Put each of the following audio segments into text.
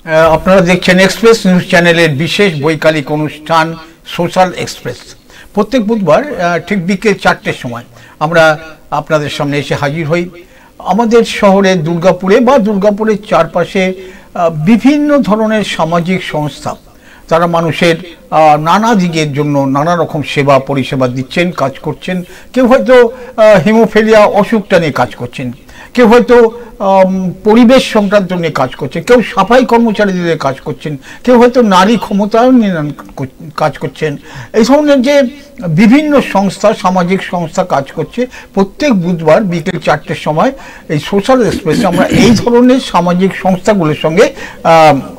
আপনারা দেখছেন express news চ্যানেলের বিশেষ বৈকালিক অনুষ্ঠান সোশ্যাল এক্সপ্রেস। প্রত্যেক বুধবার ঠিক বিকেল 4টের সময় আমরা আপনাদের সামনে এসে হাজির হই। আমাদের শহরে দুর্গাপুরে বা দুর্গাপুরের চারপাশে বিভিন্ন ধরনের সামাজিক সংস্থা, তারা মানুষের নানা দিকের জন্য নানা রকম সেবা পরিষেবা দিচ্ছেন, কাজ করছেন। কেউ হয়তো হিমোফিলিয়া অসুখটা নিয়ে কাজ করছেন, কেউ হয়তো পরিবেশ সংক্রান্ত নিয়ে কাজ করছেন, কেউ সাফাই কর্মচারীদের নিয়ে কাজ করছেন, কেউ হয়তো নারী ক্ষমতায়ন নিয়ে কাজ করছেন। এই ধরনের যে বিভিন্ন সংস্থা, সামাজিক সংস্থা কাজ করছে, প্রত্যেক বুধবার বিকেল 4টের সময় এই সোশ্যাল এক্সপ্রেসে আমরা এই ধরনের সামাজিক সংস্থাগুলোর সঙ্গে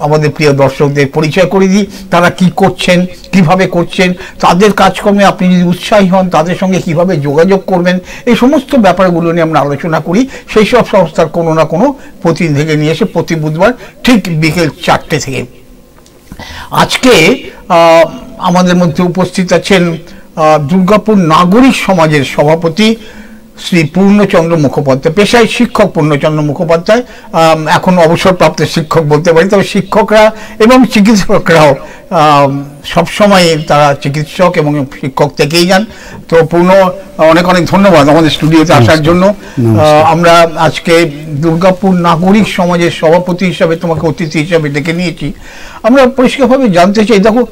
আমাদের প্রিয় দর্শকদের পরিচয় করে দিই। তারা কি করছেন, কিভাবে করছেন, তাদের কাজকর্মে আপনি যদি উৎসাহী হন তাদের সঙ্গে কিভাবে যোগাযোগ করবেন, এই সমস্ত ব্যাপারগুলো নিয়ে আমরা আলোচনা করি। সেই সব সংস্থার কোনো না কোনো প্রতিনিধিকে নিয়ে এসে প্রতি বুধবার ঠিক বিকেল 4টে থেকে। আজকে আমাদের মধ্যে উপস্থিত আছেন দুর্গাপুর নাগরিক সমাজের সভাপতি শ্রী পূর্ণচন্দ্র মুখোপাধ্যায়, পেশায় শিক্ষক পূর্ণচন্দ্র মুখোপাধ্যায়। এখন অবসরপ্রাপ্ত শিক্ষক বলতে পারি, তবে শিক্ষকরা এবং চিকিৎসকরাও সবসময় তারা চিকিৎসক এবং শিক্ষক থেকেই যান। তো পূর্ণ, অনেক অনেক ধন্যবাদ আমাদের স্টুডিওতে আসার জন্য। আমরা আজকে দুর্গাপুর নাগরিক সমাজের সভাপতি হিসাবে তোমাকে অতিথি হিসাবে ডেকে নিয়েছি। আমরা পরিষ্কারভাবে জানতে চাই, দেখো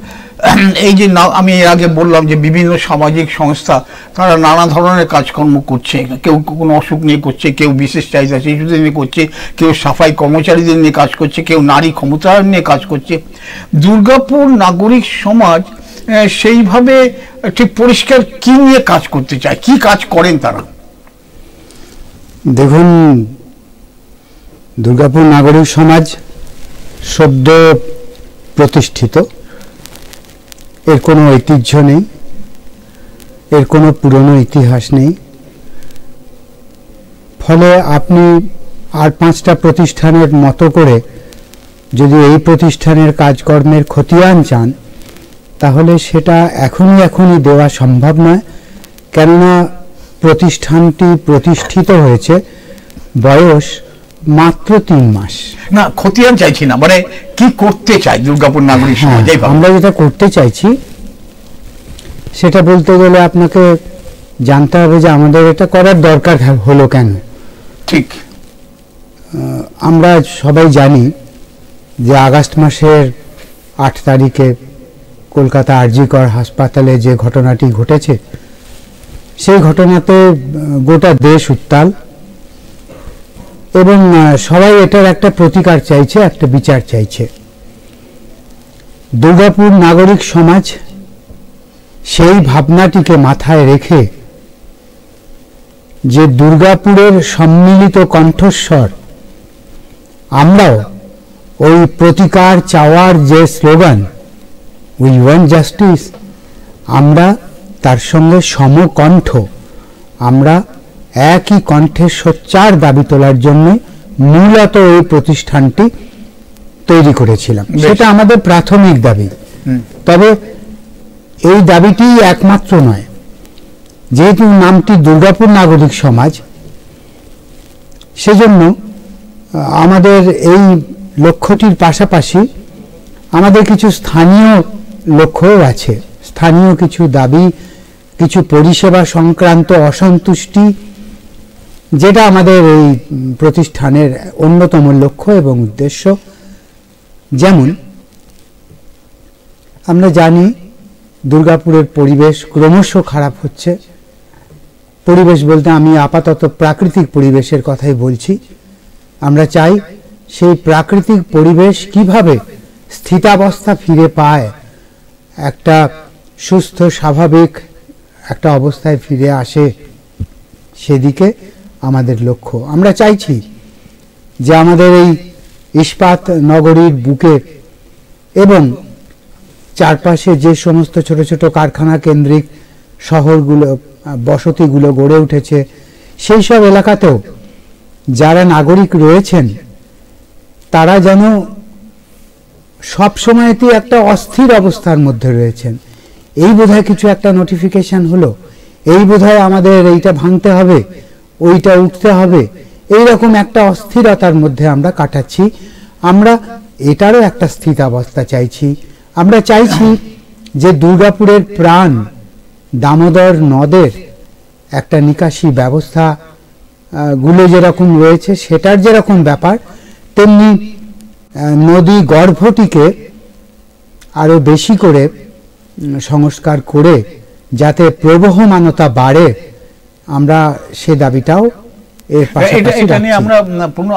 এই যে আমি এর আগে বললাম যে বিভিন্ন সামাজিক সংস্থা তারা নানা ধরনের কাজকর্ম করছে, কেউ কোনো অসুখ নিয়ে করছে, কেউ বিশেষ চাহিদা শিশুদের নিয়ে করছে, কেউ সাফাই কর্মচারীদের নিয়ে কাজ করছে, কেউ নারী ক্ষমতায়ন নিয়ে কাজ করছে। দুর্গাপুর নাগরিক সমাজ সেইভাবে ঠিক পরিষ্কার কি নিয়ে কাজ করতে চায়, কি কাজ করেন তারা? দেখুন, দুর্গাপুর নাগরিক সমাজ সদ্য প্রতিষ্ঠিত, এর কোনো ঐতিহ্য নেই, এর কোনো পুরনো ইতিহাস নেই। ফলে আপনি আর 5টা প্রতিষ্ঠানের মতো করে যদি এই প্রতিষ্ঠানের কাজকর্মের খতিয়ান চান, তাহলে সেটা এখনই দেওয়া সম্ভব নয়। কেননা প্রতিষ্ঠানটি প্রতিষ্ঠিত হয়েছে, বয়স মাত্র 3 মাস। না, খতিয়ান চাইছি না, মানে কি করতে চাই দুর্গাপুর নাগরিক সমাজ? আমরা যেটা করতে চাইছি সেটা বলতে গেলে আপনাকে জানতে হবে যে আমাদের এটা করার দরকার হলো কেন। ঠিক, আমরা সবাই জানি যে আগস্ট মাসের 8 তারিখে কলকাতা আরজিকর হাসপাতালে যে ঘটনাটি ঘটেছে, সেই ঘটনাতে গোটা দেশ উত্তাল এবং সবাই এটার একটা প্রতিকার চাইছে, একটা বিচার চাইছে। দুর্গাপুর নাগরিক সমাজ সেই ভাবনাটিকে মাথায় রেখে যে দুর্গাপুরের সম্মিলিত কণ্ঠস্বর, আমরাও ওই প্রতিকার চাওয়ার যে স্লোগান উই ওয়ান্ট জাস্টিস, আমরা তার সঙ্গে সমকণ্ঠ, আমরা একই কণ্ঠে সোচ্চার দাবি তোলার জন্য মূলত এই প্রতিষ্ঠানটি তৈরি করেছিলাম। সেটা আমাদের প্রাথমিক দাবি। তবে এই দাবিটি একমাত্র নয়। যেহেতু নামটি দুর্গাপুর নাগরিক সমাজ, সেজন্য আমাদের এই লক্ষ্যটির পাশাপাশি আমাদের কিছু স্থানীয় লক্ষ্যও আছে। স্থানীয় কিছু দাবি, কিছু পরিষেবা সংক্রান্ত অসন্তুষ্টি, যেটা আমাদের এই প্রতিষ্ঠানের অন্যতম লক্ষ্য এবং উদ্দেশ্য। যেমন আমরা জানি দুর্গাপুরের পরিবেশ ক্রমশ খারাপ হচ্ছে। পরিবেশ বলতে আমি আপাতত প্রাকৃতিক পরিবেশের কথাই বলছি। আমরা চাই সেই প্রাকৃতিক পরিবেশ কিভাবে স্থিতাবস্থা ফিরে পায়, একটা সুস্থ স্বাভাবিক একটা অবস্থায় ফিরে আসে, সেদিকে আমাদের লক্ষ্য। আমরা চাইছি যে আমাদের এই ইস্পাত নগরীর বুকে এবং চারপাশে যে সমস্ত ছোট ছোট কারখানা কেন্দ্রিক শহরগুলো, বসতিগুলো গড়ে উঠেছে, সেই সব এলাকাতেও যারা নাগরিক রয়েছেন তারা যেন সবসময়তেই একটা অস্থির অবস্থার মধ্যে রয়েছেন। এই বোধহয় কিছু একটা নোটিফিকেশন হলো, এই বোধহয় আমাদের এইটা ভাঙতে হবে, ওইটা উঠতে হবে, এইরকম একটা অস্থিরতার মধ্যে আমরা কাটাচ্ছি। আমরা এটারও একটা স্থিতাবস্থা চাইছি। আমরা চাইছি যে দুর্গাপুরের প্রাণ দামোদর নদের একটা নিকাশি ব্যবস্থা গুলো যেরকম রয়েছে সেটার যেরকম ব্যাপার, তেমনি নদী গর্ভটিকে আরো বেশি করে সংস্কার করে যাতে প্রবহমানতা বাড়ে, আমরা সে দাবিটাও এর পাশাপাশি এটা নিয়ে আমরা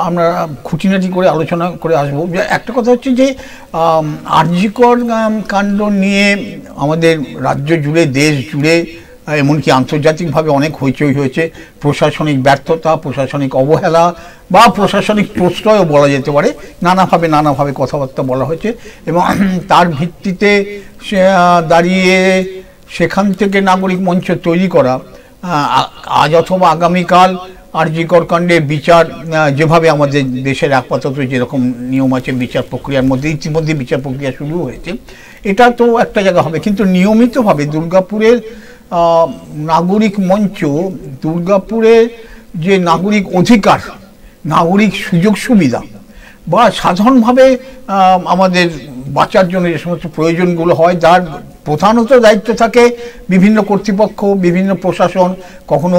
আমরা খুঁটিনাটি করে আলোচনা করে আসবো। একটা কথা হচ্ছে যে আরজিকর কাণ্ড নিয়ে আমাদের রাজ্য জুড়ে, দেশ জুড়ে, এমনকি আন্তর্জাতিকভাবে অনেক হইচই হয়েছে। প্রশাসনিক ব্যর্থতা, প্রশাসনিক অবহেলা বা প্রশাসনিক প্রশ্রয়ও বলা যেতে পারে, নানাভাবে কথাবার্তা বলা হয়েছে এবং তার ভিত্তিতে দাঁড়িয়ে সেখান থেকে নাগরিক মঞ্চ তৈরি করা, আজ অথবা আগামীকাল আরজিকর কাণ্ডের বিচার যেভাবে আমাদের দেশের আপাতত যেরকম নিয়ম আছে বিচার প্রক্রিয়ার মধ্যে, ইতিমধ্যে বিচার প্রক্রিয়া শুরু হয়েছে, এটা তো একটা জায়গা হবে। কিন্তু নিয়মিতভাবে দুর্গাপুরের নাগরিক মঞ্চ, দুর্গাপুরের যে নাগরিক অধিকার, নাগরিক সুযোগ সুবিধা বা সাধারণভাবে আমাদের বাঁচার জন্য যে সমস্ত প্রয়োজনগুলো হয়, যার প্রধানত দায়িত্ব থাকে বিভিন্ন কর্তৃপক্ষ, বিভিন্ন প্রশাসন, কখনো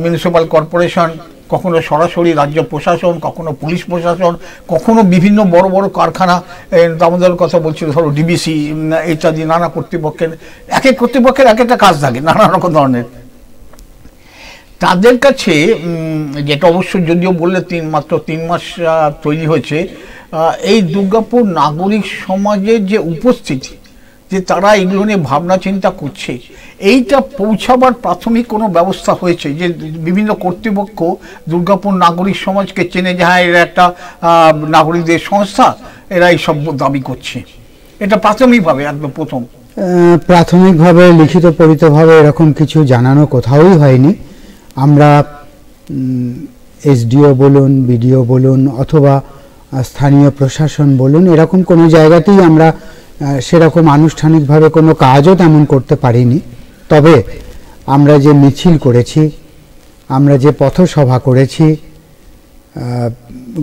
মিউনিসিপ্যাল কর্পোরেশন, কখনো সরাসরি রাজ্য প্রশাসন, কখনো পুলিশ প্রশাসন, কখনো বিভিন্ন বড় বড় কারখানা, দামোদরের কথা বলছিল, ধরো ডিবিসি ইত্যাদি নানা কর্তৃপক্ষের, এক এক কর্তৃপক্ষের এক একটা কাজ থাকে নানা রকম ধরনের। তাদের কাছে যেটা অবশ্য যদিও বললে মাত্র 3 মাস তৈরি হয়েছে, এই দুর্গাপুর নাগরিক সমাজের যে উপস্থিতি, যে তারা এগুলো নিয়ে ভাবনা চিন্তা করছে, এইটা পৌঁছাবার প্রাথমিক কোনো ব্যবস্থা হয়েছে? যে বিভিন্ন কর্তৃপক্ষ দুর্গাপুর নাগরিক সমাজকে চেনে যে হ্যাঁ এরা একটা নাগরিকদের সংস্থা, এরা এই সব দাবি করছে, এটা প্রাথমিকভাবে একদম প্রাথমিকভাবে লিখিত পরিতভাবে এরকম কিছু জানানো কোথাওই হয়নি। আমরা এসডিও বলুন, বিডিও বলুন, অথবা স্থানীয় প্রশাসন বলুন, এরকম কোনো জায়গাতেই আমরা সেরকম আনুষ্ঠানিকভাবে কোনো কাজও তেমন করতে পারিনি। তবে আমরা যে মিছিল করেছি, আমরা যে পথসভা করেছি,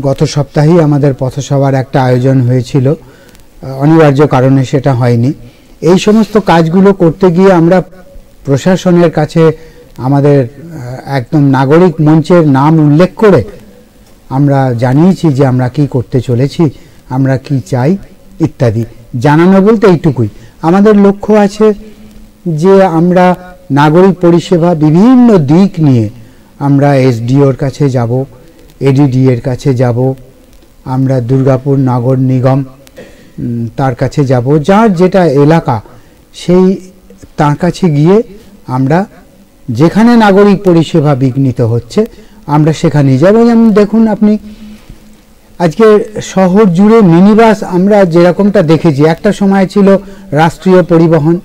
গত সপ্তাহেই আমাদের পথসভার একটা আয়োজন হয়েছিল, অনিবার্য কারণে সেটা হয়নি। এই সমস্ত কাজগুলো করতে গিয়ে আমরা প্রশাসনের কাছে আমাদের একদম নাগরিক মঞ্চের নাম উল্লেখ করে আমরা জানিয়েছি যে আমরা কি করতে চলেছি, আমরা কি চাই ইত্যাদি। জানানো বলতে এইটুকুই। আমাদের লক্ষ্য আছে যে আমরা নাগরিক পরিষেবা বিভিন্ন দিক নিয়ে আমরা এসডিওর কাছে যাব, এডিডি এর কাছে যাব, আমরা দুর্গাপুর নগর নিগম তার কাছে যাব, যার যেটা এলাকা সেই তার কাছে গিয়ে আমরা যেখানে নাগরিক পরিষেবা বিঘ্নিত হচ্ছে আমরা সেখানে যাব। যেমন দেখুন আপনি আজকে শহর জুড়ে মিনিবাস আমরা যেরকমটা দেখেছি, একটা সময় ছিল রাষ্ট্রীয় পরিবহন,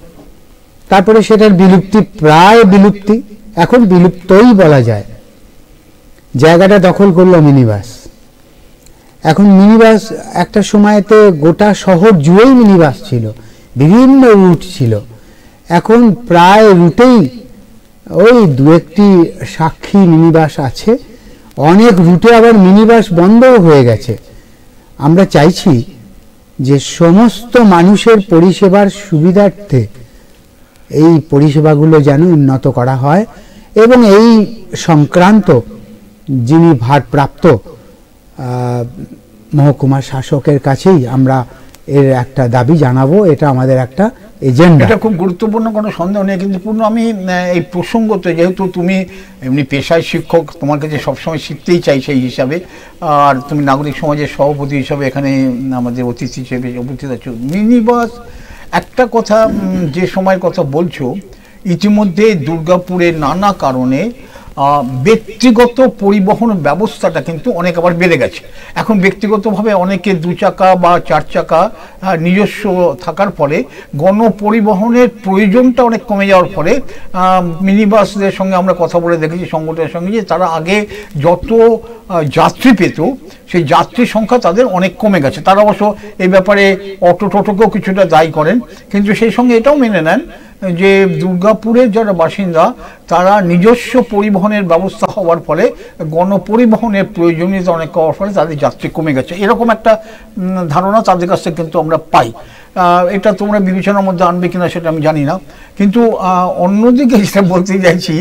তারপরে সেটার বিলুপ্তি, প্রায় বিলুপ্তি, এখন বিলুপ্তই বলা যায়, জায়গাটা দখল করলো মিনিবাস। এখন মিনিবাস একটা সময়তে গোটা শহর জুড়েই মিনিবাস ছিল, বিভিন্ন রুট ছিল, এখন প্রায় রুটেই ওই 2-1টি সাক্ষী মিনিবাস আছে, অনেক রুটে আবার মিনিবাস বন্ধও হয়ে গেছে। আমরা চাইছি যে সমস্ত মানুষের পরিষেবার সুবিধার্থে এই পরিষেবাগুলো যেন উন্নত করা হয় এবং এই সংক্রান্ত যিনি ভারপ্রাপ্ত মহকুমা শাসকের কাছেই আমরা এর একটা দাবি জানাবো। এটা আমাদের একটা এজেন্ডা। এটা খুব গুরুত্বপূর্ণ, কোনো সন্দেহ নেই। কিন্তু পূর্ণ আমি এই প্রসঙ্গতে, যেহেতু তুমি এমনি পেশায় শিক্ষক, তোমার কাছে সবসময় শিখতেই চাই সেই হিসাবে, আর তুমি নাগরিক সমাজের সভাপতি হিসাবে এখানে আমাদের অতিথি হিসেবে উপস্থিত আছো। মিনিবাস একটা কথা, যে সময়ের কথা বলছো, ইতিমধ্যে দুর্গাপুরে নানা কারণে ব্যক্তিগত পরিবহন ব্যবস্থাটা কিন্তু অনেক আবার বেড়ে গেছে। এখন ব্যক্তিগতভাবে অনেকে 2 চাকা বা 4 চাকা নিজস্ব থাকার ফলে গণপরিবহনের প্রয়োজনটা অনেক কমে যাওয়ার ফলে মিনিবাসদের সঙ্গে আমরা কথা বলে দেখেছি, সংগঠনের সঙ্গে, যে তারা আগে যত যাত্রী পেত সেই যাত্রী সংখ্যা তাদের অনেক কমে গেছে। তারা অবশ্য এই ব্যাপারে অটো টোটোকেও কিছুটা দায়ী করেন, কিন্তু সেই সঙ্গে এটাও মেনে নেন যে দুর্গাপুরের যারা বাসিন্দা তারা নিজস্ব পরিবহনের ব্যবস্থা হওয়ার ফলে গণপরিবহনের প্রয়োজনীয়তা অনেক হওয়ার ফলে তাদের যাত্রী কমে গেছে, এরকম একটা ধারণা তাদের কাছ থেকে কিন্তু আমরা পাই। এটা তোমরা বিবেচনার মধ্যে আনবে কিনা সেটা আমি জানি না, কিন্তু অন্যদিকে যেটা বলতে চাইছি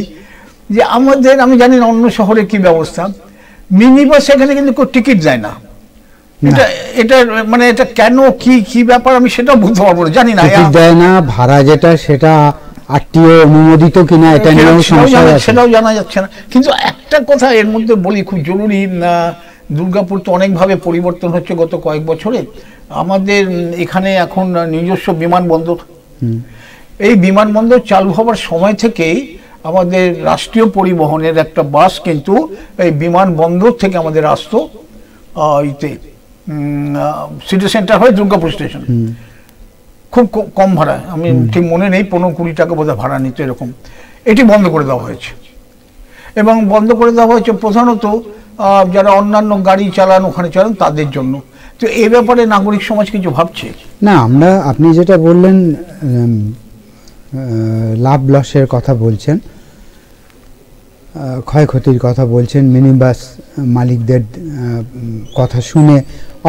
যে আমাদের, আমি জানি না অন্য শহরে কি ব্যবস্থা, মিনি বাস এখানে কিন্তু কেউ টিকিট দেয় না। এটা এটা মানে এটা কেন, কি ব্যাপার আমি সেটা বুঝতে পারবো না, জানি না। টিকিট দেয় না, ভাড়া যেটা সেটা আরটিও অনুমোদিত কিনা এটা নিয়েও সমস্যা আছে, সেটাও জানা যাচ্ছে না। কিন্তু একটা কথা এর মধ্যে বলি খুব জরুরি, দুর্গাপুর তো অনেকভাবে পরিবর্তন হচ্ছে গত কয়েক বছরে। আমাদের এখানে এখন নিজস্ব বিমানবন্দর, এই বিমানবন্দর চালু হওয়ার সময় থেকেই আমাদের রাষ্ট্রীয় পরিবহনের একটা বাস কিন্তু এই বিমানবন্দর থেকে আমাদের আসতো সিটি সেন্টার হয়ে দুর্গাপুর স্টেশন, খুব কম ভাড়া, আমি ঠিক মনে নেই 15-20 টাকা বোধহয় ভাড়া নিত এরকম। এটি বন্ধ করে দেওয়া হয়েছে, এবং বন্ধ করে দেওয়া হয়েছে প্রধানত যারা অন্যান্য গাড়ি চালান ওখানে চালান তাদের জন্য। তো এই ব্যাপারে নাগরিক সমাজ কিছু ভাবছে না? আপনি যেটা বললেন লাভ লসের কথা বলছেন, ক্ষয়ক্ষতির কথা বলছেন, মিনি বাস মালিকদের কথা শুনে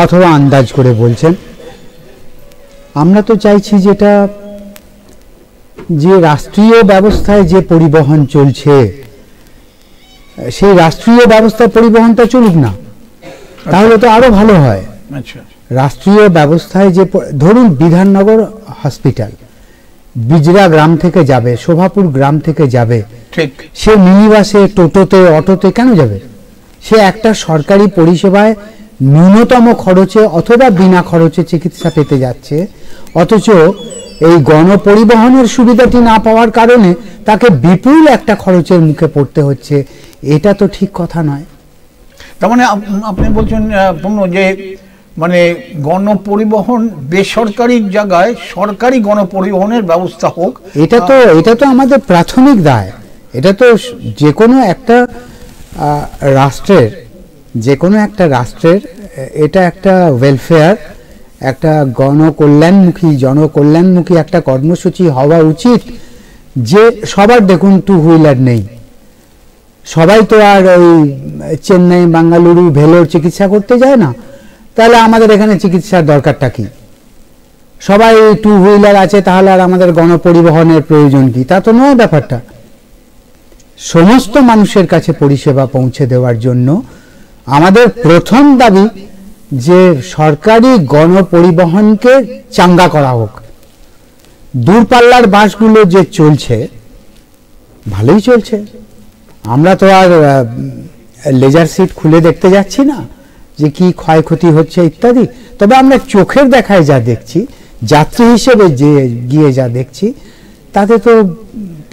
অথবা আন্দাজ করে বলছেন। আমরা তো চাইছি যেটা, যে রাষ্ট্রীয় ব্যবস্থায় যে পরিবহন চলছে সেই রাষ্ট্রীয় ব্যবস্থায় পরিবহনটা চলুক না, তাহলে তো আরো ভালো হয়। রাষ্ট্রীয় ব্যবস্থায় যে, ধরুন বিধাননগর হসপিটাল বিজরা গ্রাম থেকে যাবে, শোভাপুর গ্রাম থেকে যাবে, সে মিনি বাসে, টোটোতে, অটোতে কেন যাবে? সে একটা সরকারি পরিষেবায় ন্যূনতম খরচে অথবা বিনা খরচে চিকিৎসা পেতে যাচ্ছে, অথচ এই গণপরিবহনের সুবিধাটি না পাওয়ার কারণে তাকে বিপুল একটা খরচের মুখে পড়তে হচ্ছে। এটা তো ঠিক কথা নয়। তার মানে আপনি বলছেন যে মানে গণপরিবহন বেসরকারি জায়গায় সরকারি গণপরিবহনের ব্যবস্থা হোক, এটা তো আমাদের প্রাথমিক দায়। এটা তো যে কোনো একটা রাষ্ট্রের, এটা একটা ওয়েলফেয়ার, একটা জনকল্যাণমুখী একটা কর্মসূচি হওয়া উচিত। যে সবার, দেখুন, 2 হুইলার নেই, সবাই তো আর ওই চেন্নাই, বাঙ্গালুরু, ভেলোর চিকিৎসা করতে যায় না, তাহলে আমাদের এখানে চিকিৎসার দরকারটা কি? সবাই 2 হুইলার আছে, তাহলে আর আমাদের গণপরিবহনের প্রয়োজন কি? তা তো নয় ব্যাপারটা। সমস্ত মানুষের কাছে পরিষেবা পৌঁছে দেওয়ার জন্য আমাদের প্রথম দাবি যে সরকারি গণপরিবহনকে চাঙ্গা করা হোক। দূরপাল্লার বাসগুলো যে চলছে ভালোই চলছে, আমরা তো আর লেজার সিট খুলে দেখতে যাচ্ছি না যে কি ক্ষয়ক্ষতি হচ্ছে ইত্যাদি। তবে আমরা চোখের দেখায় যা দেখছি, যাত্রী হিসেবে যে গিয়ে যা দেখছি, তাতে তো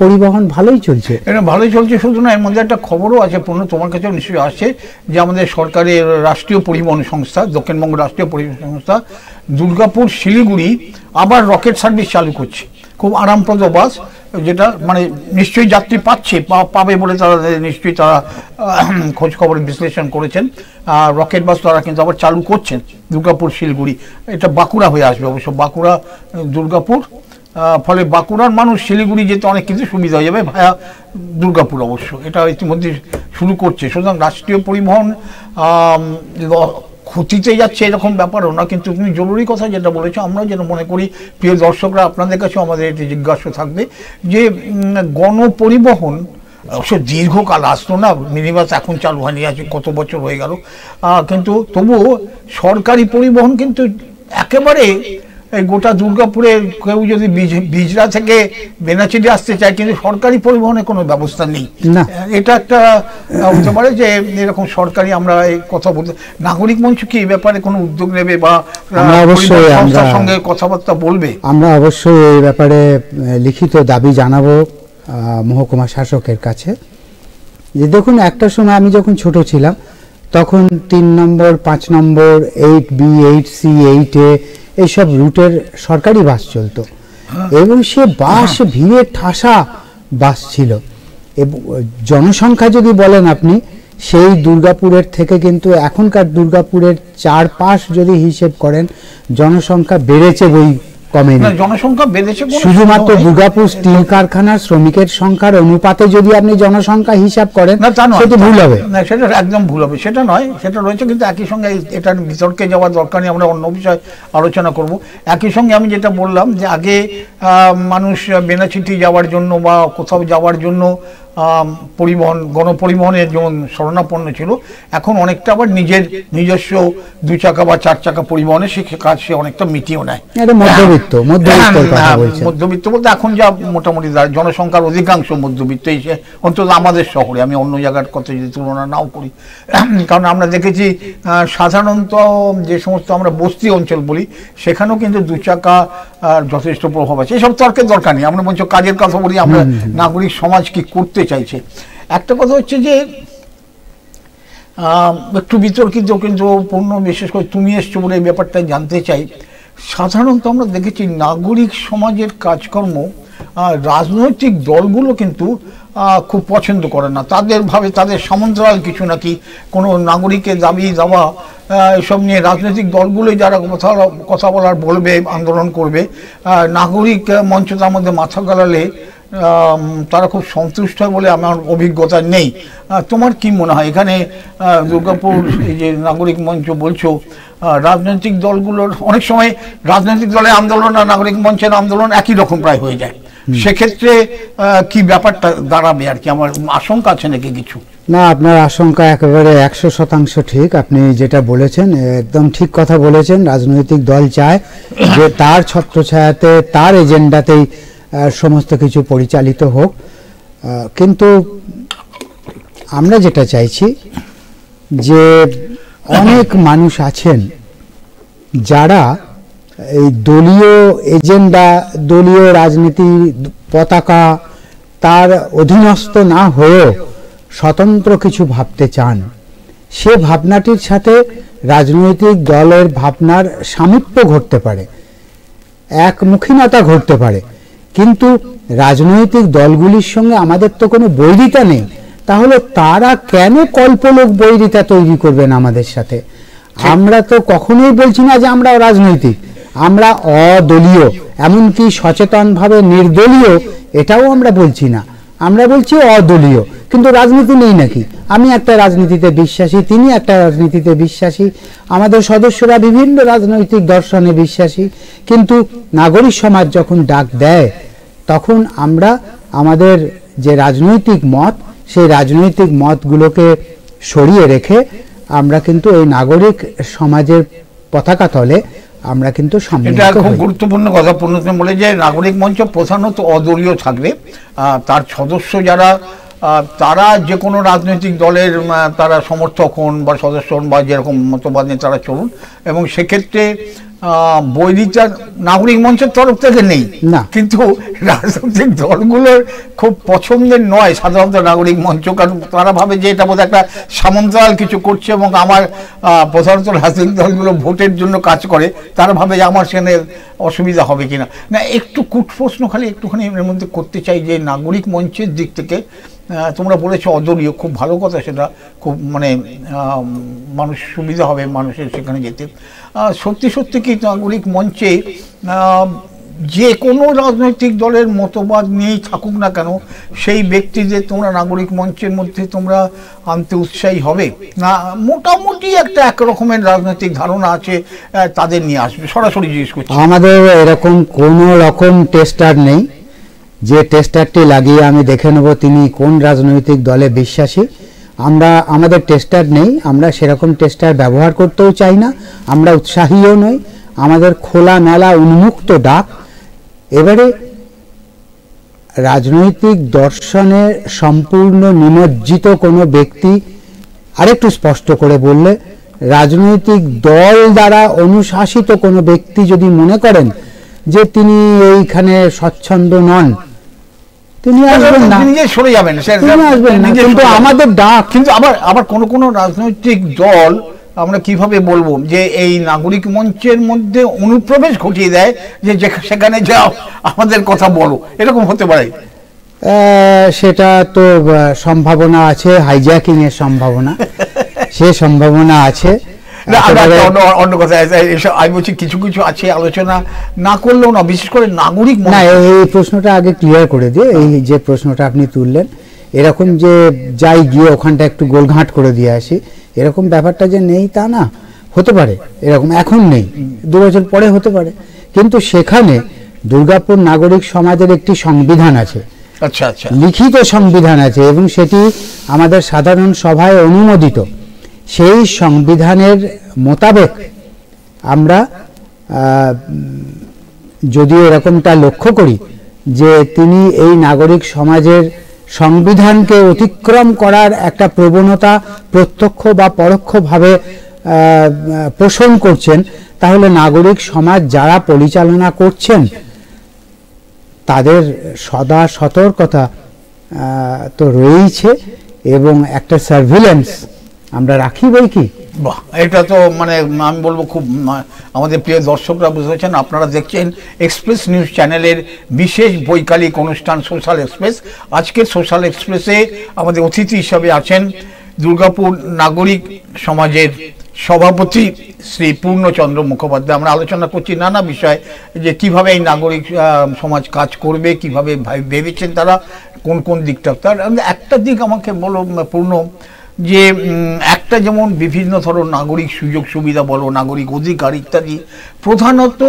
পরিবহন ভালোই চলছে। এটা ভালোই চলছে, শুধু না, এর মধ্যে একটা খবরও আছে, পূর্ণ তোমার কাছেও নিশ্চয়ই আসছে, যে আমাদের সরকারের রাষ্ট্রীয় পরিবহন সংস্থা, দক্ষিণবঙ্গ রাষ্ট্রীয় পরিবহন সংস্থা দুর্গাপুর শিলিগুড়ি আবার রকেট সার্ভিস চালু করছে, খুব আরামপ্রদ বাস, যেটা মানে নিশ্চয়ই যাত্রী পাবে বলে তারা নিশ্চয়ই তারা খোঁজ খবর বিশ্লেষণ করেছেন। রকেট বাস তারা কিন্তু আবার চালু করছেন দুর্গাপুর শিলিগুড়ি। এটা বাঁকুড়া হয়ে আসবে অবশ্য, বাঁকুড়া দুর্গাপুর, ফলে বাঁকুড়ার মানুষ শিলিগুড়ি যেতে অনেক কিছু সুবিধা হয়ে যাবে ভায়া দুর্গাপুর। অবশ্য এটা ইতিমধ্যে শুরু করছে। সুতরাং রাষ্ট্রীয় পরিবহন ক্ষতিতে যাচ্ছে এরকম ব্যাপারও না, কিন্তু তুমি জরুরি কথা যেটা বলেছো, আমরা যেটা মনে করি, প্রিয় দর্শকরা, আপনাদের কাছেও আমাদের এটি জিজ্ঞাসা থাকবে যে গণপরিবহন অবশ্য দীর্ঘকাল আসতো না, মিনিবাস এখন চালু হয়নি, আছে কত বছর হয়ে গেল, কিন্তু তবুও সরকারি পরিবহন কিন্তু একেবারে এই গোটা দুর্গাপুরে কেউ যদি বিজরা থেকে বেনাচিডি আসতে চায়, কিন্তু সরকারি পরিবহনের কোনো ব্যবস্থা নেই। এটা একটা হতে পারে যে এরকম সরকারি, আমরা এই কথা বলতে, নাগরিক মঞ্চ কি এই ব্যাপারে কোনো উদ্যোগ নেবে বা সংস্থার সঙ্গে কথাবার্তা বলবে? আমরা অবশ্যই এই ব্যাপারে লিখিত দাবি জানাবো মহকুমা শাসকের কাছে। যে দেখুন, একটা সময় আমি যখন ছোট ছিলাম তখন 3 নম্বর, 5 নম্বর, 8B, 8C, 8A এইসব রুটের সরকারি বাস চলতো, এবং সে বাস ভিড়ে ঠাসা বাস ছিল। জনসংখ্যা যদি বলেন আপনি, সেই দুর্গাপুরের থেকে কিন্তু এখনকার দুর্গাপুরের চারপাশ যদি হিসেব করেন জনসংখ্যা বেড়েছে বই কমেনি। জনসংখ্যা বেড়েছে শুধুমাত্র দুর্গাপুর স্টিল কারখানার শ্রমিকের সংখ্যার অনুপাতে যদি আপনি জনসংখ্যা হিসাব করেন সেটা ভুল হবে। না, সেটা একদম ভুল হবে, সেটা নয়, সেটা রয়েছে, কিন্তু একই সঙ্গে এটার বিতর্কে যাওয়ার দরকার নেই, আমরা অন্য বিষয় আলোচনা করব। একই সঙ্গে আমি যেটা বললাম যে আগে মানুষ বেনাচিটি যাওয়ার জন্য বা কোথাও যাওয়ার জন্য পরিবহন, গণপরিবহনের যেমন শরণাপন্ন ছিল, এখন অনেকটা আবার নিজস্ব 2 চাকা বা 4 চাকা পরিবহনের সে কাজ সে অনেকটা মিটিয়েও নেয়। মধ্যবিত্ত বলতে এখন যা মোটামুটি জনসংখ্যার অধিকাংশ মধ্যবিত্ত, অন্তত আমাদের শহরে, আমি অন্য জায়গার কথা যদি তুলনা নাও করি, কারণ আমরা দেখেছি সাধারণত যে সমস্ত আমরা বস্তি অঞ্চল বলি সেখানেও কিন্তু 2 চাকা যথেষ্ট প্রভাব আছে। এসব তর্কের দরকার নেই, আমরা বলছি কাজের কথা বলি, আমরা নাগরিক সমাজ কি করতে চাইছে। একটা কথা হচ্ছে যে একটু বিতর্কিত, কিন্তু পূর্ণ বিশেষ করে তুমি এসছো বলে এই ব্যাপারটা জানতে চাই। সাধারণত আমরা দেখেছি নাগরিক সমাজের কাজকর্ম রাজনৈতিক দলগুলো কিন্তু খুব পছন্দ করে না, তাদের সমান্তরাল কিছু নাকি কোনো নাগরিকের দাবি দাওয়া এসব নিয়ে রাজনৈতিক দলগুলোই যারা কথা বলার বলবে, আন্দোলন করবে, নাগরিক মঞ্চ তার মধ্যে মাথা গালালে তারা খুব সন্তুষ্ট হয় বলে আমার অভিজ্ঞতা নেই। তোমার কি মনে হয় এখানে দুর্গাপুর এই যে নাগরিক মঞ্চ বলছো, রাজনৈতিক দলগুলোর অনেক সময় রাজনৈতিক দলের আন্দোলন আর নাগরিক মঞ্চের আন্দোলন একই রকম প্রায় হয়ে যায়, সেক্ষেত্রে কি ব্যাপারটা দাঁড়াবে আর কি, আমার আশঙ্কা আছে নাকি কিছু? না, আপনার আশঙ্কা একেবারে 100% ঠিক। আপনি যেটা বলেছেন একদম ঠিক কথা বলেছেন। রাজনৈতিক দল চায় যে তার ছত্রছায়াতে, তার এজেন্ডাতেই সমস্ত কিছু পরিচালিত হোক, কিন্তু আমরা যেটা চাইছি যে অনেক মানুষ আছেন যারা এই দলীয় এজেন্ডা, দলীয় রাজনীতি পতাকা তার অধীনস্থ না হয়েও স্বতন্ত্র কিছু ভাবতে চান। সে ভাবনাটির সাথে রাজনৈতিক দলের ভাবনার সামীপ্য ঘটতে পারে, একমুখীনতা ঘটতে পারে, কিন্তু রাজনৈতিক দলগুলির সঙ্গে আমাদের তো কোনো বৈরিতা নেই। তাহলে তারা কেন কল্পলোক বৈরিতা তৈরি করবেন আমাদের সাথে? আমরা তো কখনোই বলছি না যে আমরা রাজনৈতিক, আমরা অদলীয়, এমনকি সচেতনভাবে নির্দলীয় এটাও আমরা বলছি না, আমরা বলছি অদলীয়। কিন্তু রাজনীতি নেই নাকি? আমি একটা রাজনীতিতে বিশ্বাসী, তিনি একটা রাজনীতিতে বিশ্বাসী, আমাদের সদস্যরা বিভিন্ন রাজনৈতিক দর্শনে বিশ্বাসী, কিন্তু নাগরিক সমাজ যখন ডাক দেয় তখন আমরা আমাদের যে রাজনৈতিক মত, সেই রাজনৈতিক মতগুলোকে সরিয়ে রেখে আমরা কিন্তু এই নাগরিক সমাজের পতাকা তলে আমরা কিন্তু এটা খুব গুরুত্বপূর্ণ কথা পূর্ণতম বলে যে নাগরিক মঞ্চ প্রধানত অদলীয় থাকবে, তার সদস্য যারা তারা যে কোনো রাজনৈতিক দলের তারা সমর্থক হন বা সদস্য হন বা যেরকম মতবাদ নিয়ে তারা চলুন, এবং সেক্ষেত্রে বৈরিতা নাগরিক মঞ্চের তরফ থেকে নেই, কিন্তু রাজনৈতিক দলগুলোর খুব পছন্দের নয় সাধারণত নাগরিক মঞ্চ, কারণ তারা ভাবে যে এটা বোধহয় একটা সামন্তরাল কিছু করছে, এবং আমার প্রধানত রাজনৈতিক দলগুলো ভোটের জন্য কাজ করে, তারা ভাবে যে আমার সেখানে অসুবিধা হবে কিনা। না, একটু কূট প্রশ্ন খালি একটুখানি এর মধ্যে করতে চাই যে নাগরিক মঞ্চের দিক থেকে তোমরা বলেছো অদলীয়, খুব ভালো কথা, সেটা খুব মানে মানুষ সুবিধা হবে মানুষের সেখানে যেতে। সত্যি সত্যি কি নাগরিক মঞ্চে যে কোনো রাজনৈতিক দলের মতবাদ নিয়েই থাকুক না কেন সেই ব্যক্তিদের তোমরা নাগরিক মঞ্চের মধ্যে তোমরা আনতে উৎসাহী হবে না? মোটামুটি একটা একরকমের রাজনৈতিক ধারণা আছে তাদের নিয়ে আসবে? সরাসরি জিজ্ঞেস করছি। আমাদের এরকম কোনো রকম টেস্টার নেই যে টেস্টারটি লাগিয়ে আমি দেখে নেব তিনি কোন রাজনৈতিক দলে বিশ্বাসী। আমাদের টেস্টার নেই, আমরা সেরকম টেস্টার ব্যবহার করতেও চাই না, আমরা উৎসাহীও নই। আমাদের খোলা মেলা উন্মুক্ত ডাক। এবারে রাজনৈতিক দর্শনে সম্পূর্ণ নিমজ্জিত কোনো ব্যক্তি, আরেকটু স্পষ্ট করে বললে, রাজনৈতিক দল দ্বারা অনুশাসিত কোনো ব্যক্তি যদি মনে করেন যে তিনি এইখানে স্বচ্ছন্দ নন, তিনি আসবেন না, নিজে সরে যাবেন, কিন্তু আমাদের ডাক। কিন্তু আবার কোনো রাজনৈতিক দল আমরা কিভাবে বলবো যে এই নাগরিক মঞ্চের মধ্যে অনুপ্রবেশ ঘটিয়ে দেয় যে সেখানে যাও আমাদের কথা বলো, এরকম হতে পারে? সেটা তো সম্ভাবনা আছে, হাইজ্যাকিং এর সম্ভাবনা, সে সম্ভাবনা আছে। অন্য কথা আমি বলছি কিছু কিছু আছে আলোচনা না করলেও না, বিশেষ করে নাগরিক না, এই প্রশ্নটা আগে ক্লিয়ার করে দিয়ে, এই যে প্রশ্নটা আপনি তুললেন, এরকম যে যাই গিয়ে ওখানটা একটু গোলঘাট করে দিয়ে আসি, এরকম ব্যাপারটা যে নেই তা না, হতে পারে এরকম, এখন নেই, 2 বছর পরে হতে পারে, কিন্তু সেখানে দুর্গাপুর নাগরিক সমাজের একটি সংবিধান আছে, আচ্ছা আচ্ছা, লিখিত সংবিধান আছে, এবং সেটি আমাদের সাধারণ সভায় অনুমোদিত। সেই সংবিধানের মোতাবেক আমরা যদি এরকমটা লক্ষ্য করি যে তিনি এই নাগরিক সমাজের সংবিধানকে অতিক্রম করার একটা প্রবণতা প্রত্যক্ষ বা পরোক্ষভাবে পোষণ করছেন, তাহলে নাগরিক সমাজ যারা পরিচালনা করছেন তাদের সদা সতর্কতা তো রয়েছে, এবং একটা সার্ভিলেন্স আমরা রাখি বই কি। বাহ, এটা তো মানে আমি বলবো খুব, আমাদের প্রিয় দর্শকরা বুঝতে পারছেন, আপনারা দেখছেন এক্সপ্রেস নিউজ চ্যানেলের বিশেষ বৈকালিক অনুষ্ঠান সোশ্যাল এক্সপ্রেস। আজকের সোশ্যাল এক্সপ্রেসে আমাদের অতিথি হিসাবে আছেন দুর্গাপুর নাগরিক সমাজের সভাপতি শ্রী পূর্ণচন্দ্র মুখোপাধ্যায়। আমরা আলোচনা করছি নানা বিষয়, যে কিভাবে এই নাগরিক সমাজ কাজ করবে, কিভাবে ভেবেছেন তারা, কোন কোন দিকটা। তার একটা দিক আমাকে বলো পূর্ণ, যে একটা যেমন বিভিন্ন ধরনের নাগরিক সুযোগ সুবিধা বলো, নাগরিক অধিকার ইত্যাদি, প্রধানত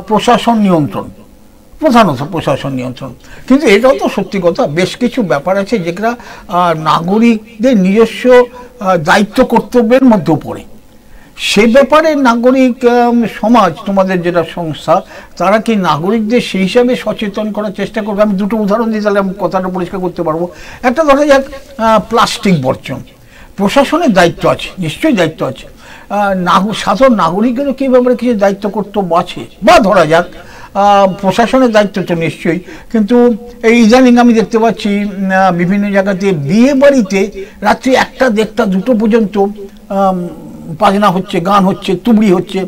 প্রশাসন নিয়ন্ত্রণ, কিন্তু এটাও তো সত্যি কথা, বেশ কিছু ব্যাপার আছে যেগুলা নাগরিকদের নিজস্ব দায়িত্ব কর্তব্যের মধ্যেও পড়ে। সে ব্যাপারে নাগরিক সমাজ, তোমাদের যেটা সংস্থা, তারা কি নাগরিকদের সেই হিসাবে সচেতন করার চেষ্টা করবে? আমি দুটো উদাহরণ দিই, তাহলে আমি কথাটা পরিষ্কার করতে পারবো। একটা ধরা যাক প্লাস্টিক বর্জন, প্রশাসনের দায়িত্ব আছে, নিশ্চয়ই দায়িত্ব আছে, সাধারণ নাগরিকেরও কি ব্যাপারে কিছু দায়িত্ব কর্তব্য আছে, বা ধরা যাক প্রশাসনের দায়িত্ব তো নিশ্চয়ই, কিন্তু এই ইদানিং আমি দেখতে পাচ্ছি বিভিন্ন জায়গাতে বিয়ে বাড়িতে রাত্রি 1টা, 1টা, 2টো পর্যন্ত বাজনা হচ্ছে, গান হচ্ছে, তুবড়ি হচ্ছে।